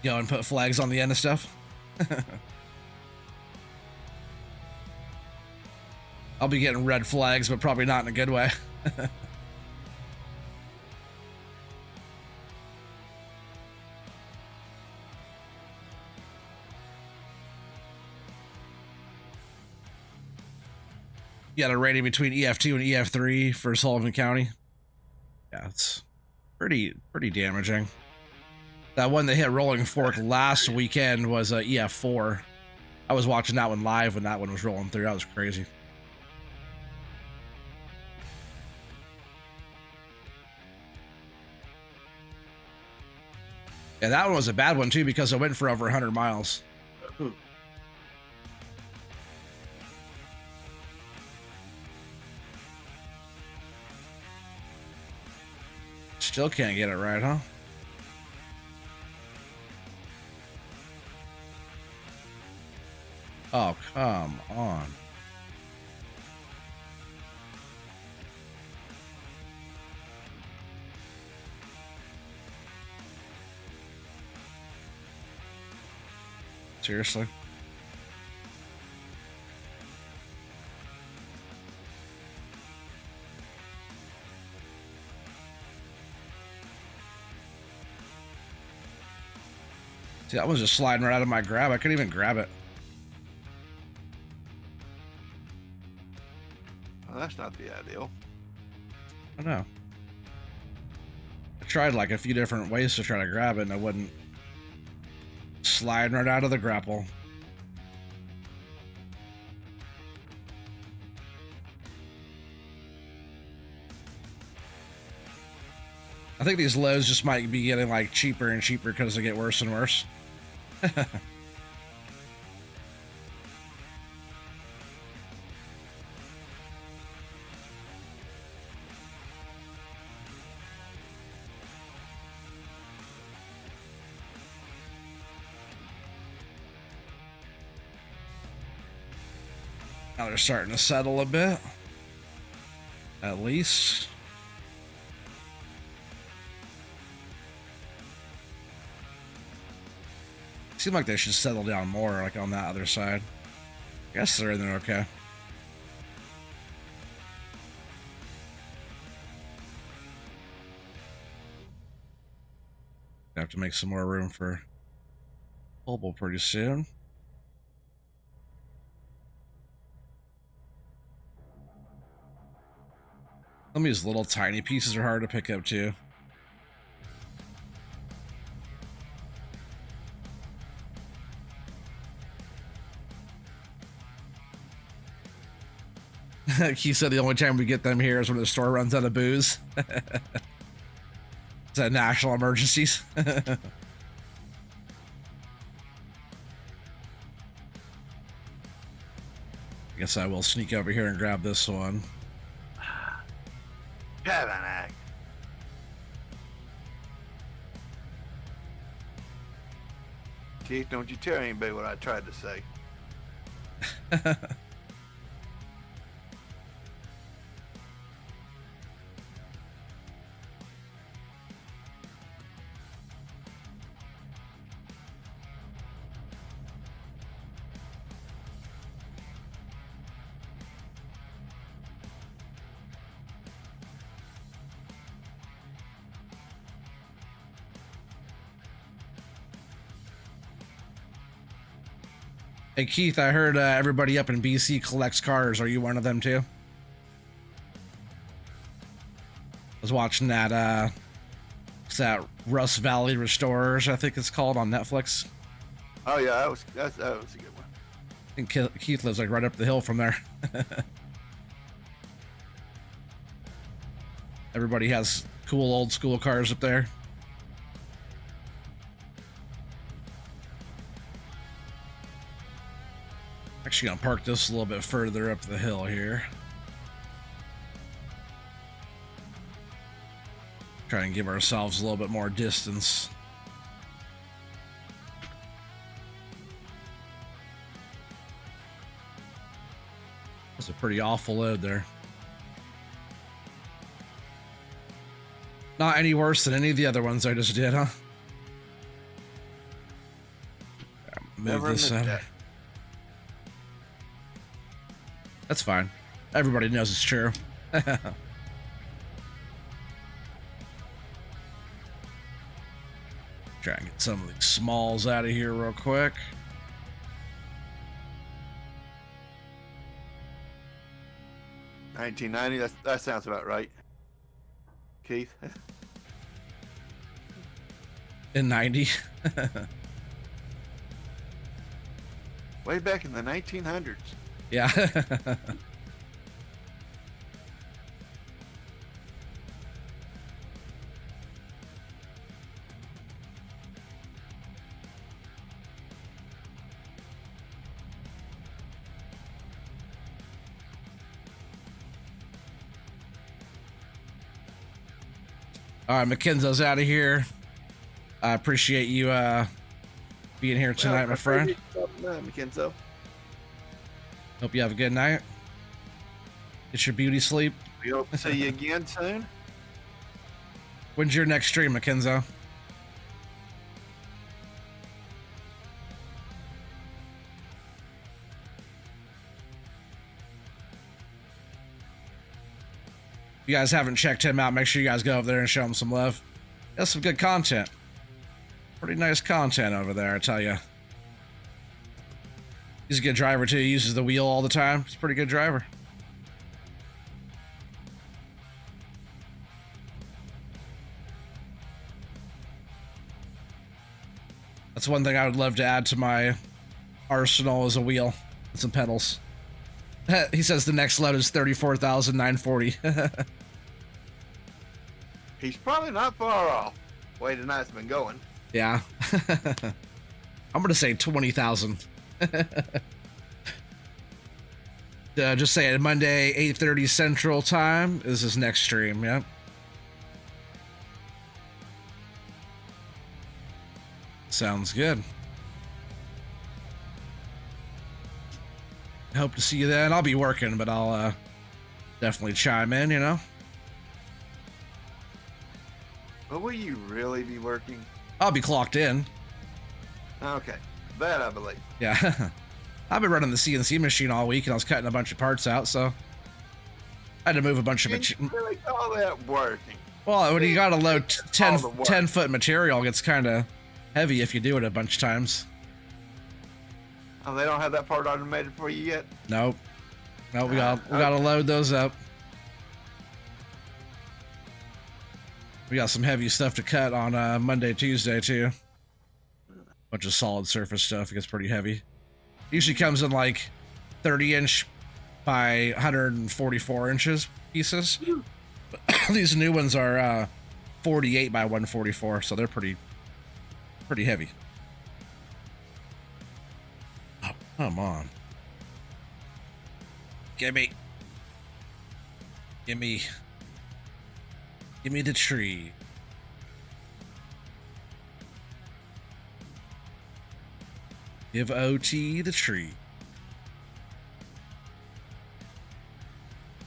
Go and put flags on the end of stuff. I'll be getting red flags, but probably not in a good way. You got a rating between EF2 and EF3 for Sullivan County. Yeah, it's pretty damaging. That one that hit Rolling Fork last weekend was EF4. I was watching that one live when that one was rolling through. That was crazy. Yeah, that one was a bad one too because it went for over 100 miles. Still can't get it right, huh? Oh, come on. Seriously? See, that was just sliding right out of my grab. I couldn't even grab it. Well, that's not the ideal. I know. I tried like a few different ways to try to grab it and I wouldn't. Sliding right out of the grapple. I think these lows just might be getting like cheaper and cheaper because they get worse and worse. Now they're starting to settle a bit. At least. Seem like they should settle down more, like on that other side. I guess they're in there okay. Have to make some more room for Opal pretty soon. Some of these little tiny pieces are hard to pick up too. He said the only time we get them here is when the store runs out of booze. Is that national emergencies? Guess I will sneak over here and grab this one. Tabernacle. Keith, don't you tell anybody what I tried to say. Hey Keith, I heard everybody up in BC collects cars. Are you one of them too? I was watching that what's that, Rust Valley Restorers, I think it's called, on Netflix. Oh yeah, that was a good one. I think Keith lives like right up the hill from there. Everybody has cool old school cars up there. Actually gonna park this a little bit further up the hill here. Try and give ourselves a little bit more distance. That's a pretty awful load there. Not any worse than any of the other ones I just did, huh? Move this out. That's fine. Everybody knows it's true. Try and get some of these smalls out of here real quick. $19.90. That sounds about right. Keith. In 90. Way back in the 1900s. Yeah. All right, Mackenzo's out of here. I appreciate you being here tonight, my friend. Mackenzo. Hope you have a good night. Get your beauty sleep. We hope to see you again soon. When's your next stream, Mackenzo? If you guys haven't checked him out, make sure you guys go over there and show him some love. That's some good content. Pretty nice content over there, I tell you. He's a good driver too. He uses the wheel all the time. He's a pretty good driver. That's one thing I would love to add to my arsenal, is a wheel and some pedals. He says the next load is 34,940. He's probably not far off. Way tonight's been going. Yeah. I'm gonna say 20,000. Just say it, Monday 8:30 Central Time is his next stream. Yep. Sounds good. Hope to see you then. I'll be working, but I'll definitely chime in, you know. But will you really be working? I'll be clocked in. Okay, that I believe. Yeah. I've been running the CNC machine all week, and I was cutting a bunch of parts out, so I had to move a bunch of You really call that working? Well, when you gotta load 10 foot material, it gets kind of heavy if you do it a bunch of times. Oh, they don't have that part automated for you yet? Nope. No, we gotta load those up. We got some heavy stuff to cut on Monday, Tuesday too. Bunch of solid surface stuff. It gets pretty heavy. Usually comes in like 30-inch by 144 inches pieces. These new ones are 48 by 144, so they're pretty heavy. Oh, come on. Gimme the tree. Give OT the tree.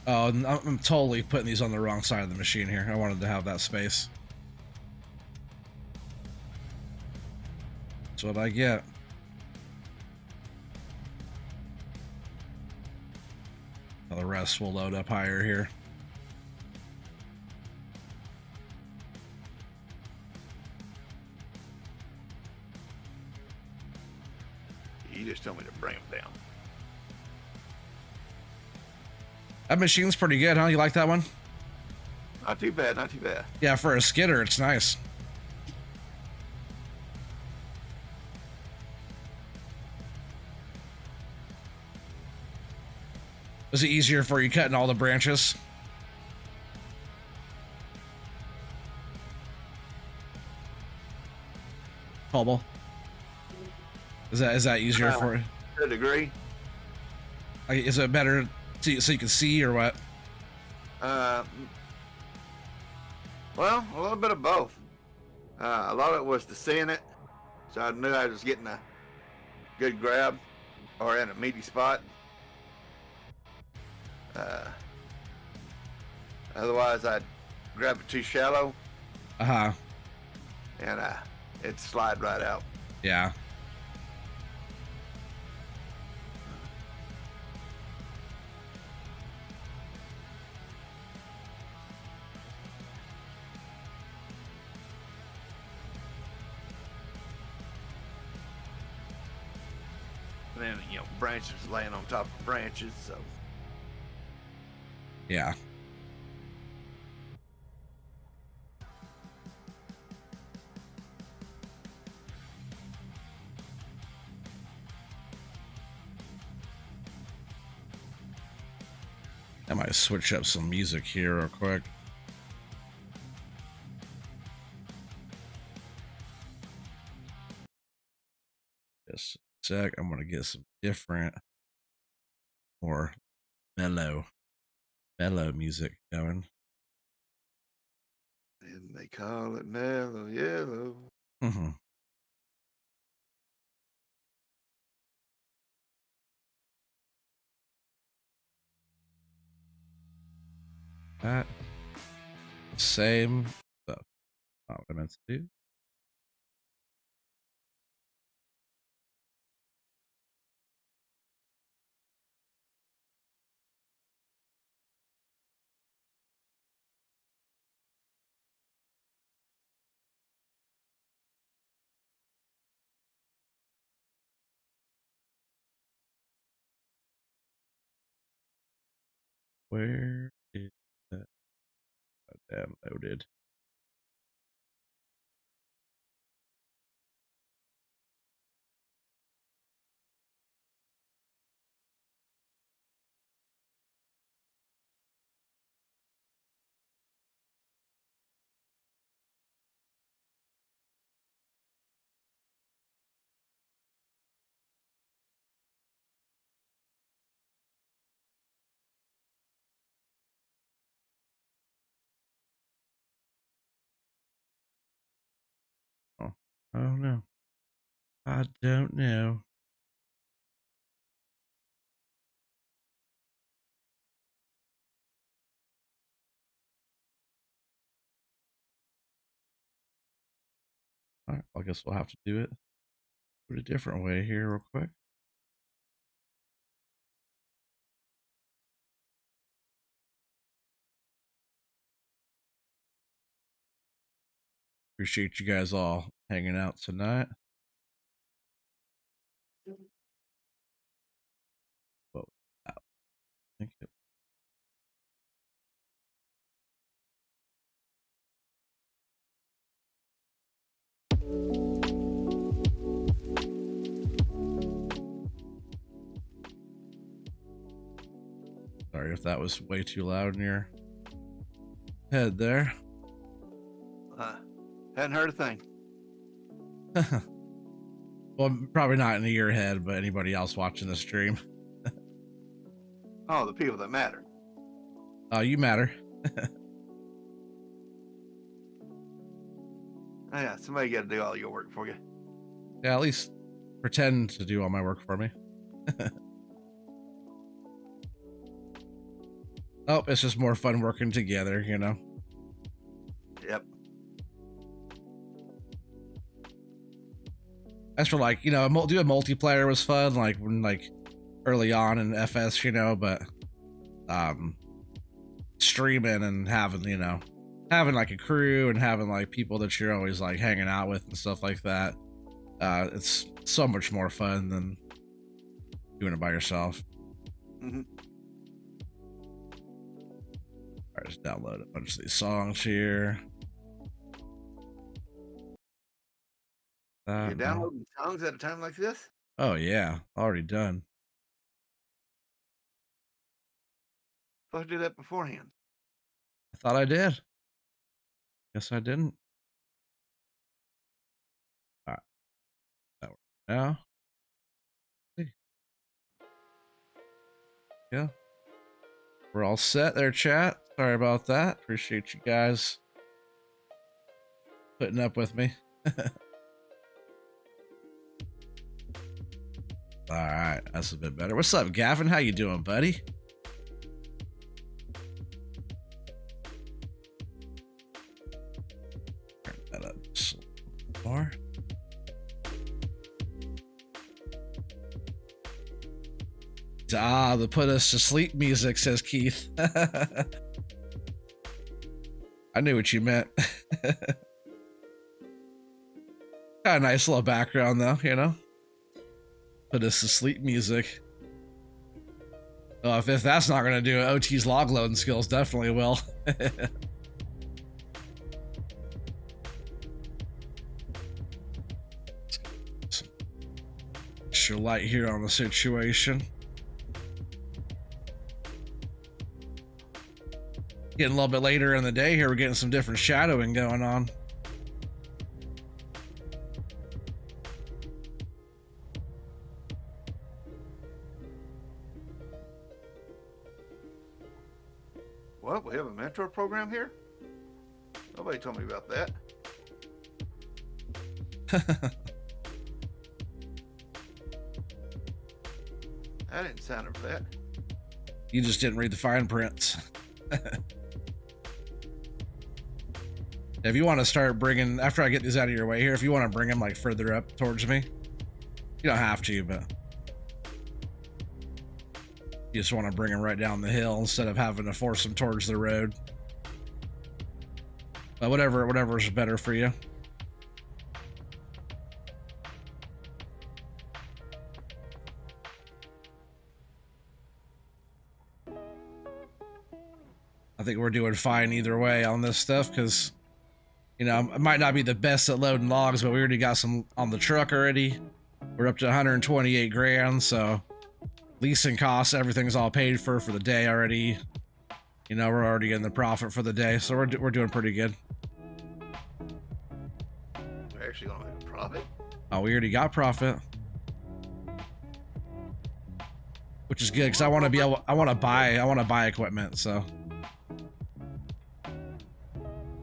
Oh, I'm totally putting these on the wrong side of the machine here. I wanted to have that space. That's what I get. Now the rest will load up higher here. You just told me to bring them down. That machine's pretty good, huh? You like that one? Not too bad, not too bad. Yeah, for a skidder, it's nice. Was it easier for you cutting all the branches? Hubble. Is that easier for you? To a degree. Like, is it better so you can see or what? Well, a little bit of both. A lot of it was to seeing it, so I knew I was getting a good grab or in a meaty spot. Otherwise, I'd grab it too shallow. Uh-huh. And it'd slide right out. Yeah. And then, branches laying on top of branches, so. Yeah. I might switch up some music here real quick. Just a sec. I'm gonna get some different, more mellow music going. And they call it mellow yellow. Mm-hmm. That same stuff. Not what I meant to do. Where is that downloaded? Oh, oh no. I don't know. All right, I guess we'll have to do it a different way here real quick. Appreciate you guys all hanging out tonight. Well, thank you. Sorry if that was way too loud in your head there. Hadn't heard a thing. Well, probably not in your head, but anybody else watching the stream. Oh, the people that matter. Oh, you matter. Oh, yeah, somebody got to do all your work for you. Yeah, at least pretend to do all my work for me. Oh, it's just more fun working together, you know? Yep. As for like, doing multiplayer was fun, like when early on in FS, but streaming and having like a crew and having like people that you're always like hanging out with and stuff like that. It's so much more fun than Doing it by yourself. Mm-hmm. All right, just download a bunch of these songs here. You're downloading songs at a time like this? Oh yeah, already done. Supposed to do that beforehand. I thought I did. Guess I didn't. All right. That works now. Yeah. We're all set there, chat. Sorry about that. Appreciate you guys putting up with me. All right, that's a bit better. What's up, Gavin? How you doing, buddy? Turn that up just a little more. Ah, the put us to sleep music, says Keith. I knew what you meant. Got a nice little background though, you know? Put us to sleep music. Oh, if that's not gonna do it, OT's log loading skills definitely will. Some extra light here on the situation. Getting a little bit later in the day here, we're getting some different shadowing going on. What? We have a mentor program here? Nobody told me about that. I didn't sign up for that. You just didn't read the fine prints. If you want to start bringing, after I get these out of your way here, if you want to bring them like further up towards me, you don't have to, but you just want to bring them right down the hill instead of having to force them towards the road. But whatever's better for you. I think we're doing fine either way on this stuff because, you know, it might not be the best at loading logs, but we already got some on the truck already. We're up to 128 grand, so leasing costs, everything's all paid for the day already. You know, we're already getting the profit for the day, so we're doing pretty good. We're actually gonna make a profit. Oh, we already got profit, which is good because I want to buy equipment. So,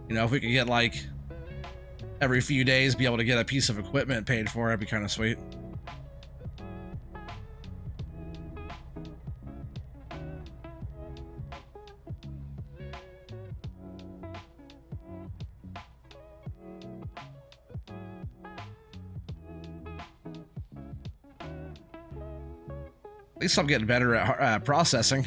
you know, if we could get like every few days be able to get a piece of equipment paid for, it'd be kind of sweet. At least I'm getting better at processing.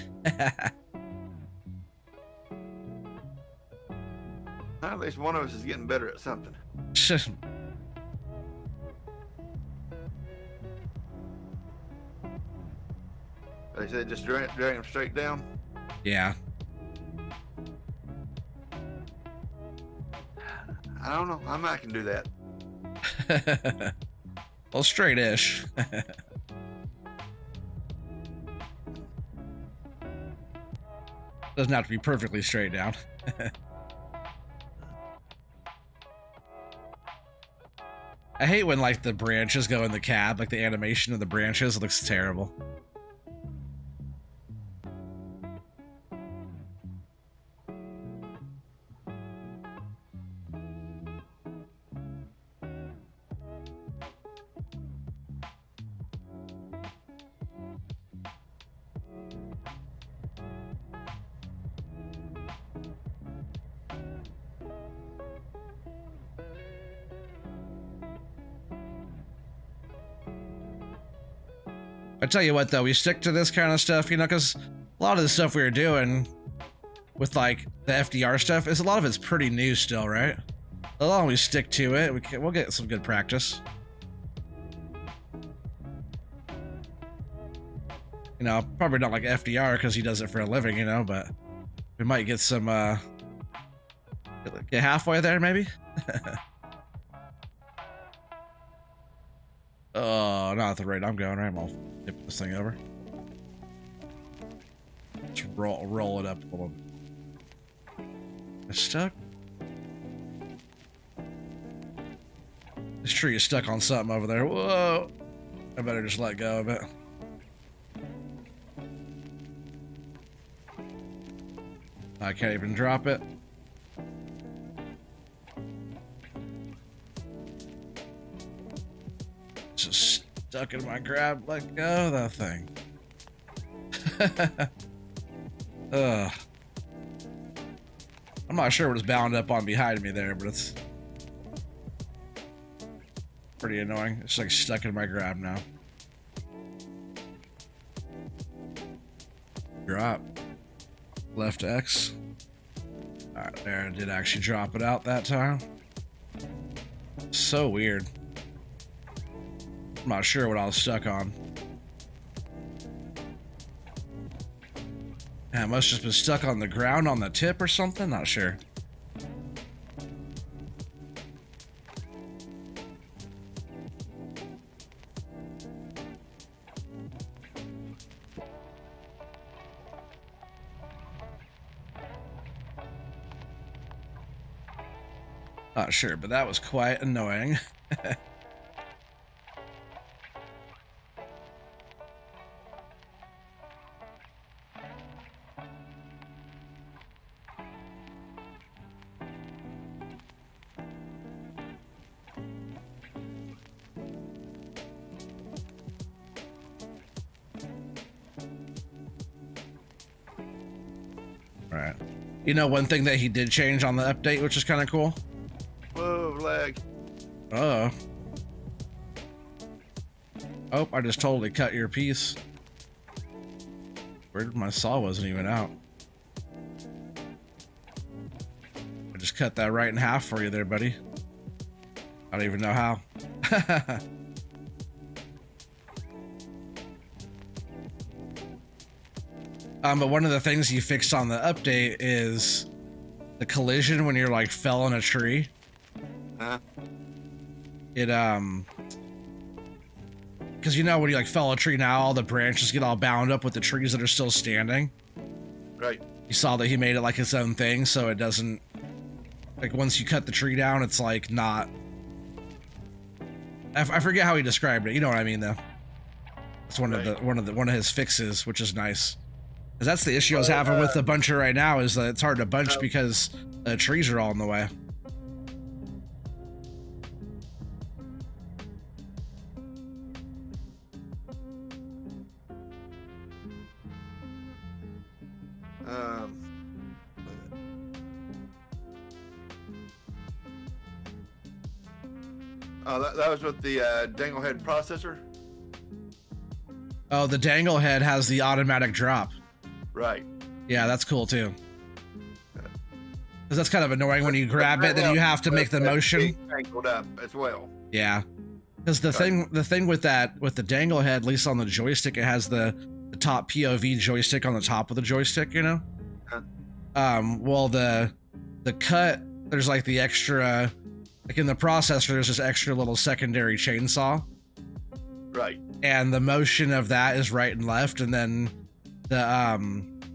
At least one of us is getting better at something. They said just drag them straight down. Yeah. I don't know. I might can do that. Well, straight-ish. Doesn't have to be perfectly straight down. I hate when like the branches go in the cab, like the animation of the branches, it looks terrible. I tell you what though, we stick to this kind of stuff, you know, because a lot of the stuff we were doing with like the FDR stuff is a lot of it's pretty new still, right? As long as we stick to it, we'll get some good practice. You know, probably not like FDR because he does it for a living, you know, but we might get some, get halfway there maybe? Oh, not at the rate I'm going, right? I'm gonna tip this thing over. Let's roll it up a little. It's stuck? This tree is stuck on something over there. Whoa! I better just let go of it. I can't even drop it. It's just stuck in my grab. Let go of that thing. Ugh. I'm not sure what is bound up on behind me there, but it's pretty annoying. It's like stuck in my grab now. Drop. Left X. Alright, there, I did actually drop it out that time. So weird. I'm not sure what I was stuck on. Yeah, I must have just been stuck on the ground on the tip or something, not sure. Not sure, but that was quite annoying. Right. You know, one thing that he did change on the update, which is kind of cool. Whoa, lag. Oh, I just totally cut your piece. Where my saw wasn't even out. I just cut that right in half for you there, buddy. I don't even know how. But one of the things you fixed on the update is the collision when you're like fell in a tree. Huh? It because you know when you like fell a tree now, all the branches get all bound up with the trees that are still standing. Right. You saw that he made it like its own thing, so it doesn't like once you cut the tree down, it's like not. I forget how he described it. You know what I mean, though. It's one of his fixes, which is nice. Because that's the issue I was having with the buncher right now, is that it's hard to bunch because the trees are all in the way. Oh, that was with the Danglehead processor? Oh, the dangle head has the automatic drop. Right. Yeah, that's cool too. Because that's kind of annoying when you grab it, then you have to make the motion. Tangled up as well. Yeah. Because the thing with the dangle head, at least on the joystick, it has the top POV joystick on the top of the joystick, you know? Huh. Well, the cut, there's like the extra, like in the processor, there's this extra little secondary chainsaw. Right. And the motion of that is right and left, and then the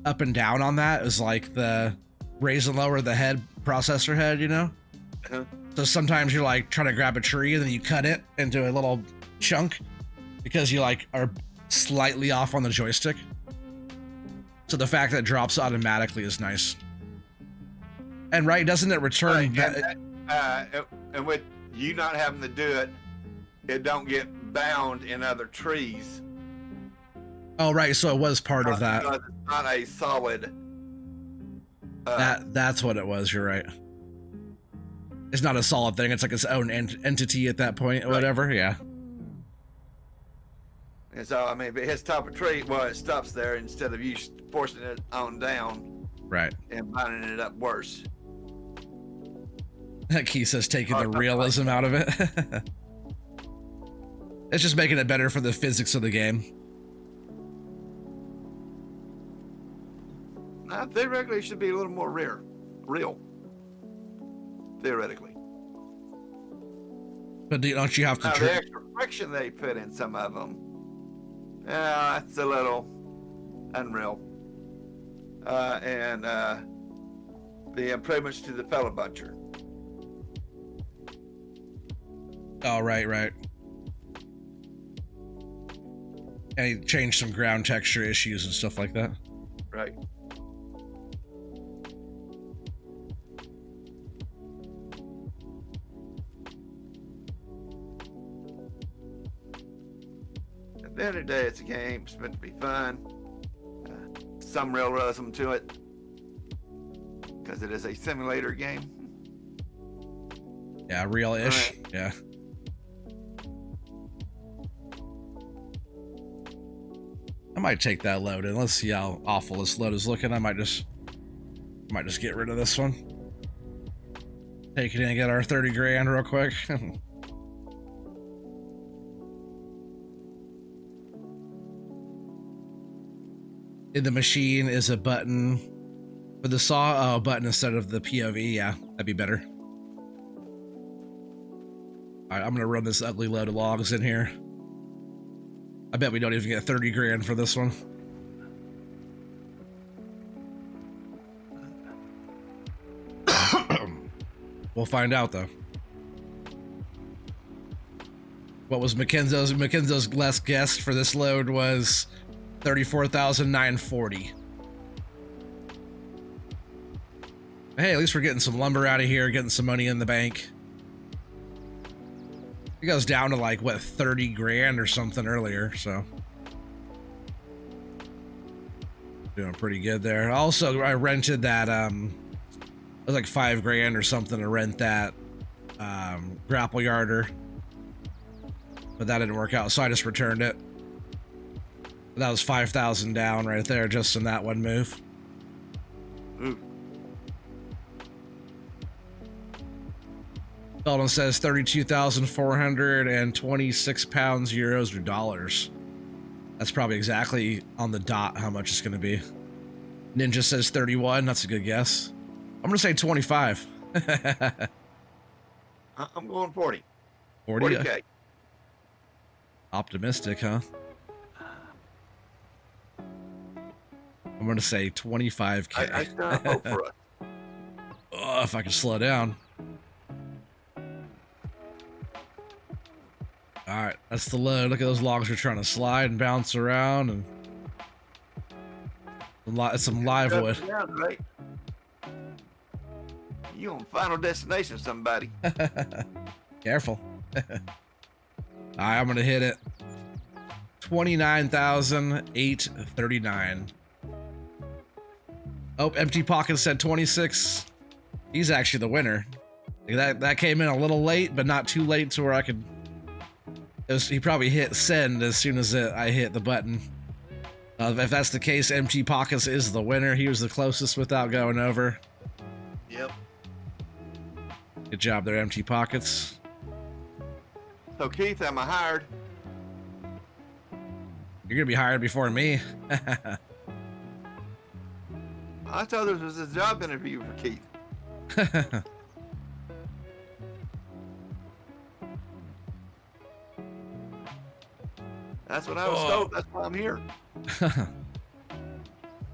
up and down on that is like the raise and lower the head processor head, you know? Uh-huh. So sometimes you're like trying to grab a tree and then you cut it into a little chunk because you like are slightly off on the joystick. So the fact that it drops automatically is nice. And right, doesn't it return? Right, and with you not having to do it, it don't get bound in other trees. Oh, right. So it was part of that. It's not a solid. That's what it was. You're right. It's not a solid thing. It's like its own entity at that point, or right. whatever. Yeah. And so, I mean, if it hits top of a tree, well, it stops there instead of you forcing it on down. Right. And binding it up worse. That key says taking the realism out of it. It's just making it better for the physics of the game. Theoretically, it should be a little more real. Theoretically. But don't you have to? Now, the extra friction they put in some of them, yeah, it's a little unreal. And the improvements to the pellet buncher. Oh, right. And he changed some ground texture issues and stuff like that. Right. At the end of the day, it's a game. It's meant to be fun. Some realism to it, because it is a simulator game. Yeah, real-ish. Right. Yeah. I might take that load in. Let's see how awful this load is looking. I might just get rid of this one. Take it in and get our 30 grand real quick. In the machine is a button for the saw. Oh, a button instead of the POV. Yeah, that'd be better. All right, I'm gonna run this ugly load of logs in here. I bet we don't even get 30 grand for this one. We'll find out though. What was Mackenzie's last guess for this load was 34,940. Hey, at least we're getting some lumber out of here, getting some money in the bank. It goes down to like what, 30 grand or something earlier, so doing pretty good there. Also, I rented that it was like 5 grand or something to rent that grapple yarder, but that didn't work out, so I just returned it. That was 5,000 down right there just in that one move. Ooh. Belden says 32,426 pounds, euros, or dollars. That's probably exactly on the dot how much it's going to be. Ninja says 31. That's a good guess. I'm going to say 25. I'm going 40. 40? 40K. Optimistic, huh? I'm going to say 25K. I still have hope for us. Oh, if I can slow down. All right, that's the load. Look at those logs are trying to slide and bounce around, and some live wood. Yeah, right. You on Final Destination, somebody. Careful. All right, I'm gonna hit it. 29,839. Oh, Empty Pocket said 26. He's actually the winner. That came in a little late, but not too late to where I could. He probably hit send as soon as I hit the button. If that's the case, Empty Pockets is the winner. He was the closest without going over. Yep. Good job there, Empty Pockets. So Keith, am I hired? You're gonna be hired before me. I thought this was a job interview for Keith. That's what I was told. That's why I'm here.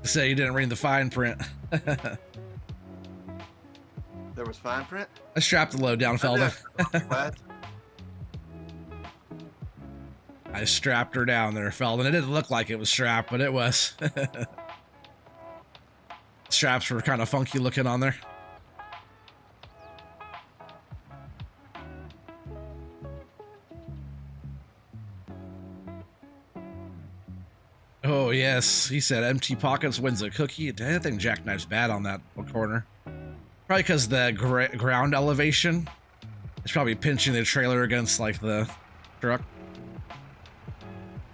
Say you didn't read the fine print. There was fine print? I strapped the load down, Felder. I strapped her down there, Felden. It didn't look like it was strapped, but it was. Straps were kind of funky looking on there. Oh, yes. He said Empty Pockets wins a cookie. I think Jackknife's bad on that corner. Probably because the ground elevation is probably pinching the trailer against, like, the truck.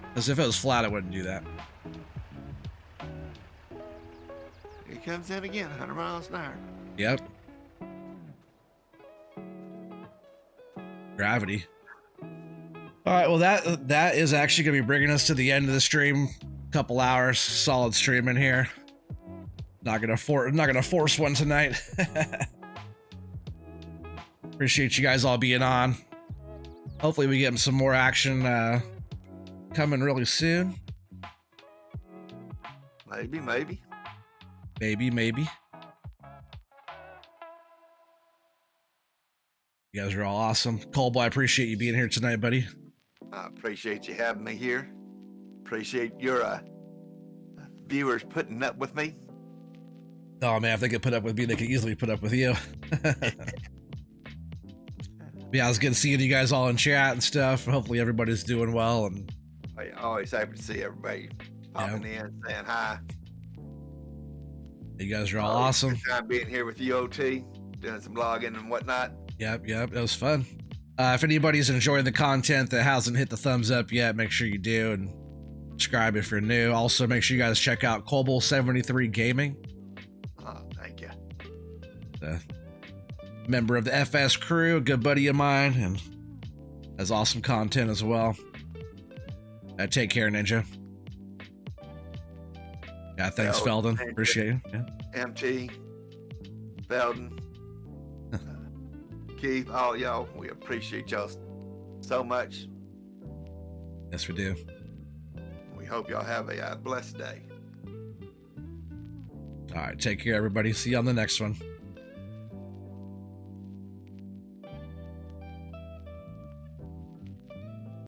Because if it was flat, it wouldn't do that. Here comes in again, 100 miles an hour. Yep. Gravity. All right, well, that is actually going to be bringing us to the end of the stream. Couple hours, solid streaming here. Not gonna force one tonight. Appreciate you guys all being on. Hopefully we get some more action coming really soon. Maybe. Maybe. You guys are all awesome. Colby, I appreciate you being here tonight, buddy. I appreciate you having me here. Appreciate your viewers putting up with me. Oh man, if they could put up with me, they could easily put up with you. Yeah, it was good seeing you guys all in chat and stuff. Hopefully everybody's doing well, and Always happy to see everybody popping in, saying hi. You guys are all awesome. Good time being here with you, OT, doing some logging and whatnot. Yep, it was fun. If anybody's enjoying the content that hasn't hit the thumbs up yet, make sure you do, and subscribe if you're new. Also, make sure you guys check out Cobble73 Gaming. Thank you. Member of the FS crew, a good buddy of mine, and has awesome content as well. Take care, Ninja. Yeah, thanks, Felden. Appreciate you. Yeah. MT, Felden, Keith, all y'all, we appreciate y'all so much. Yes, we do. We hope y'all have a blessed day. All right, take care, everybody. See you on the next one.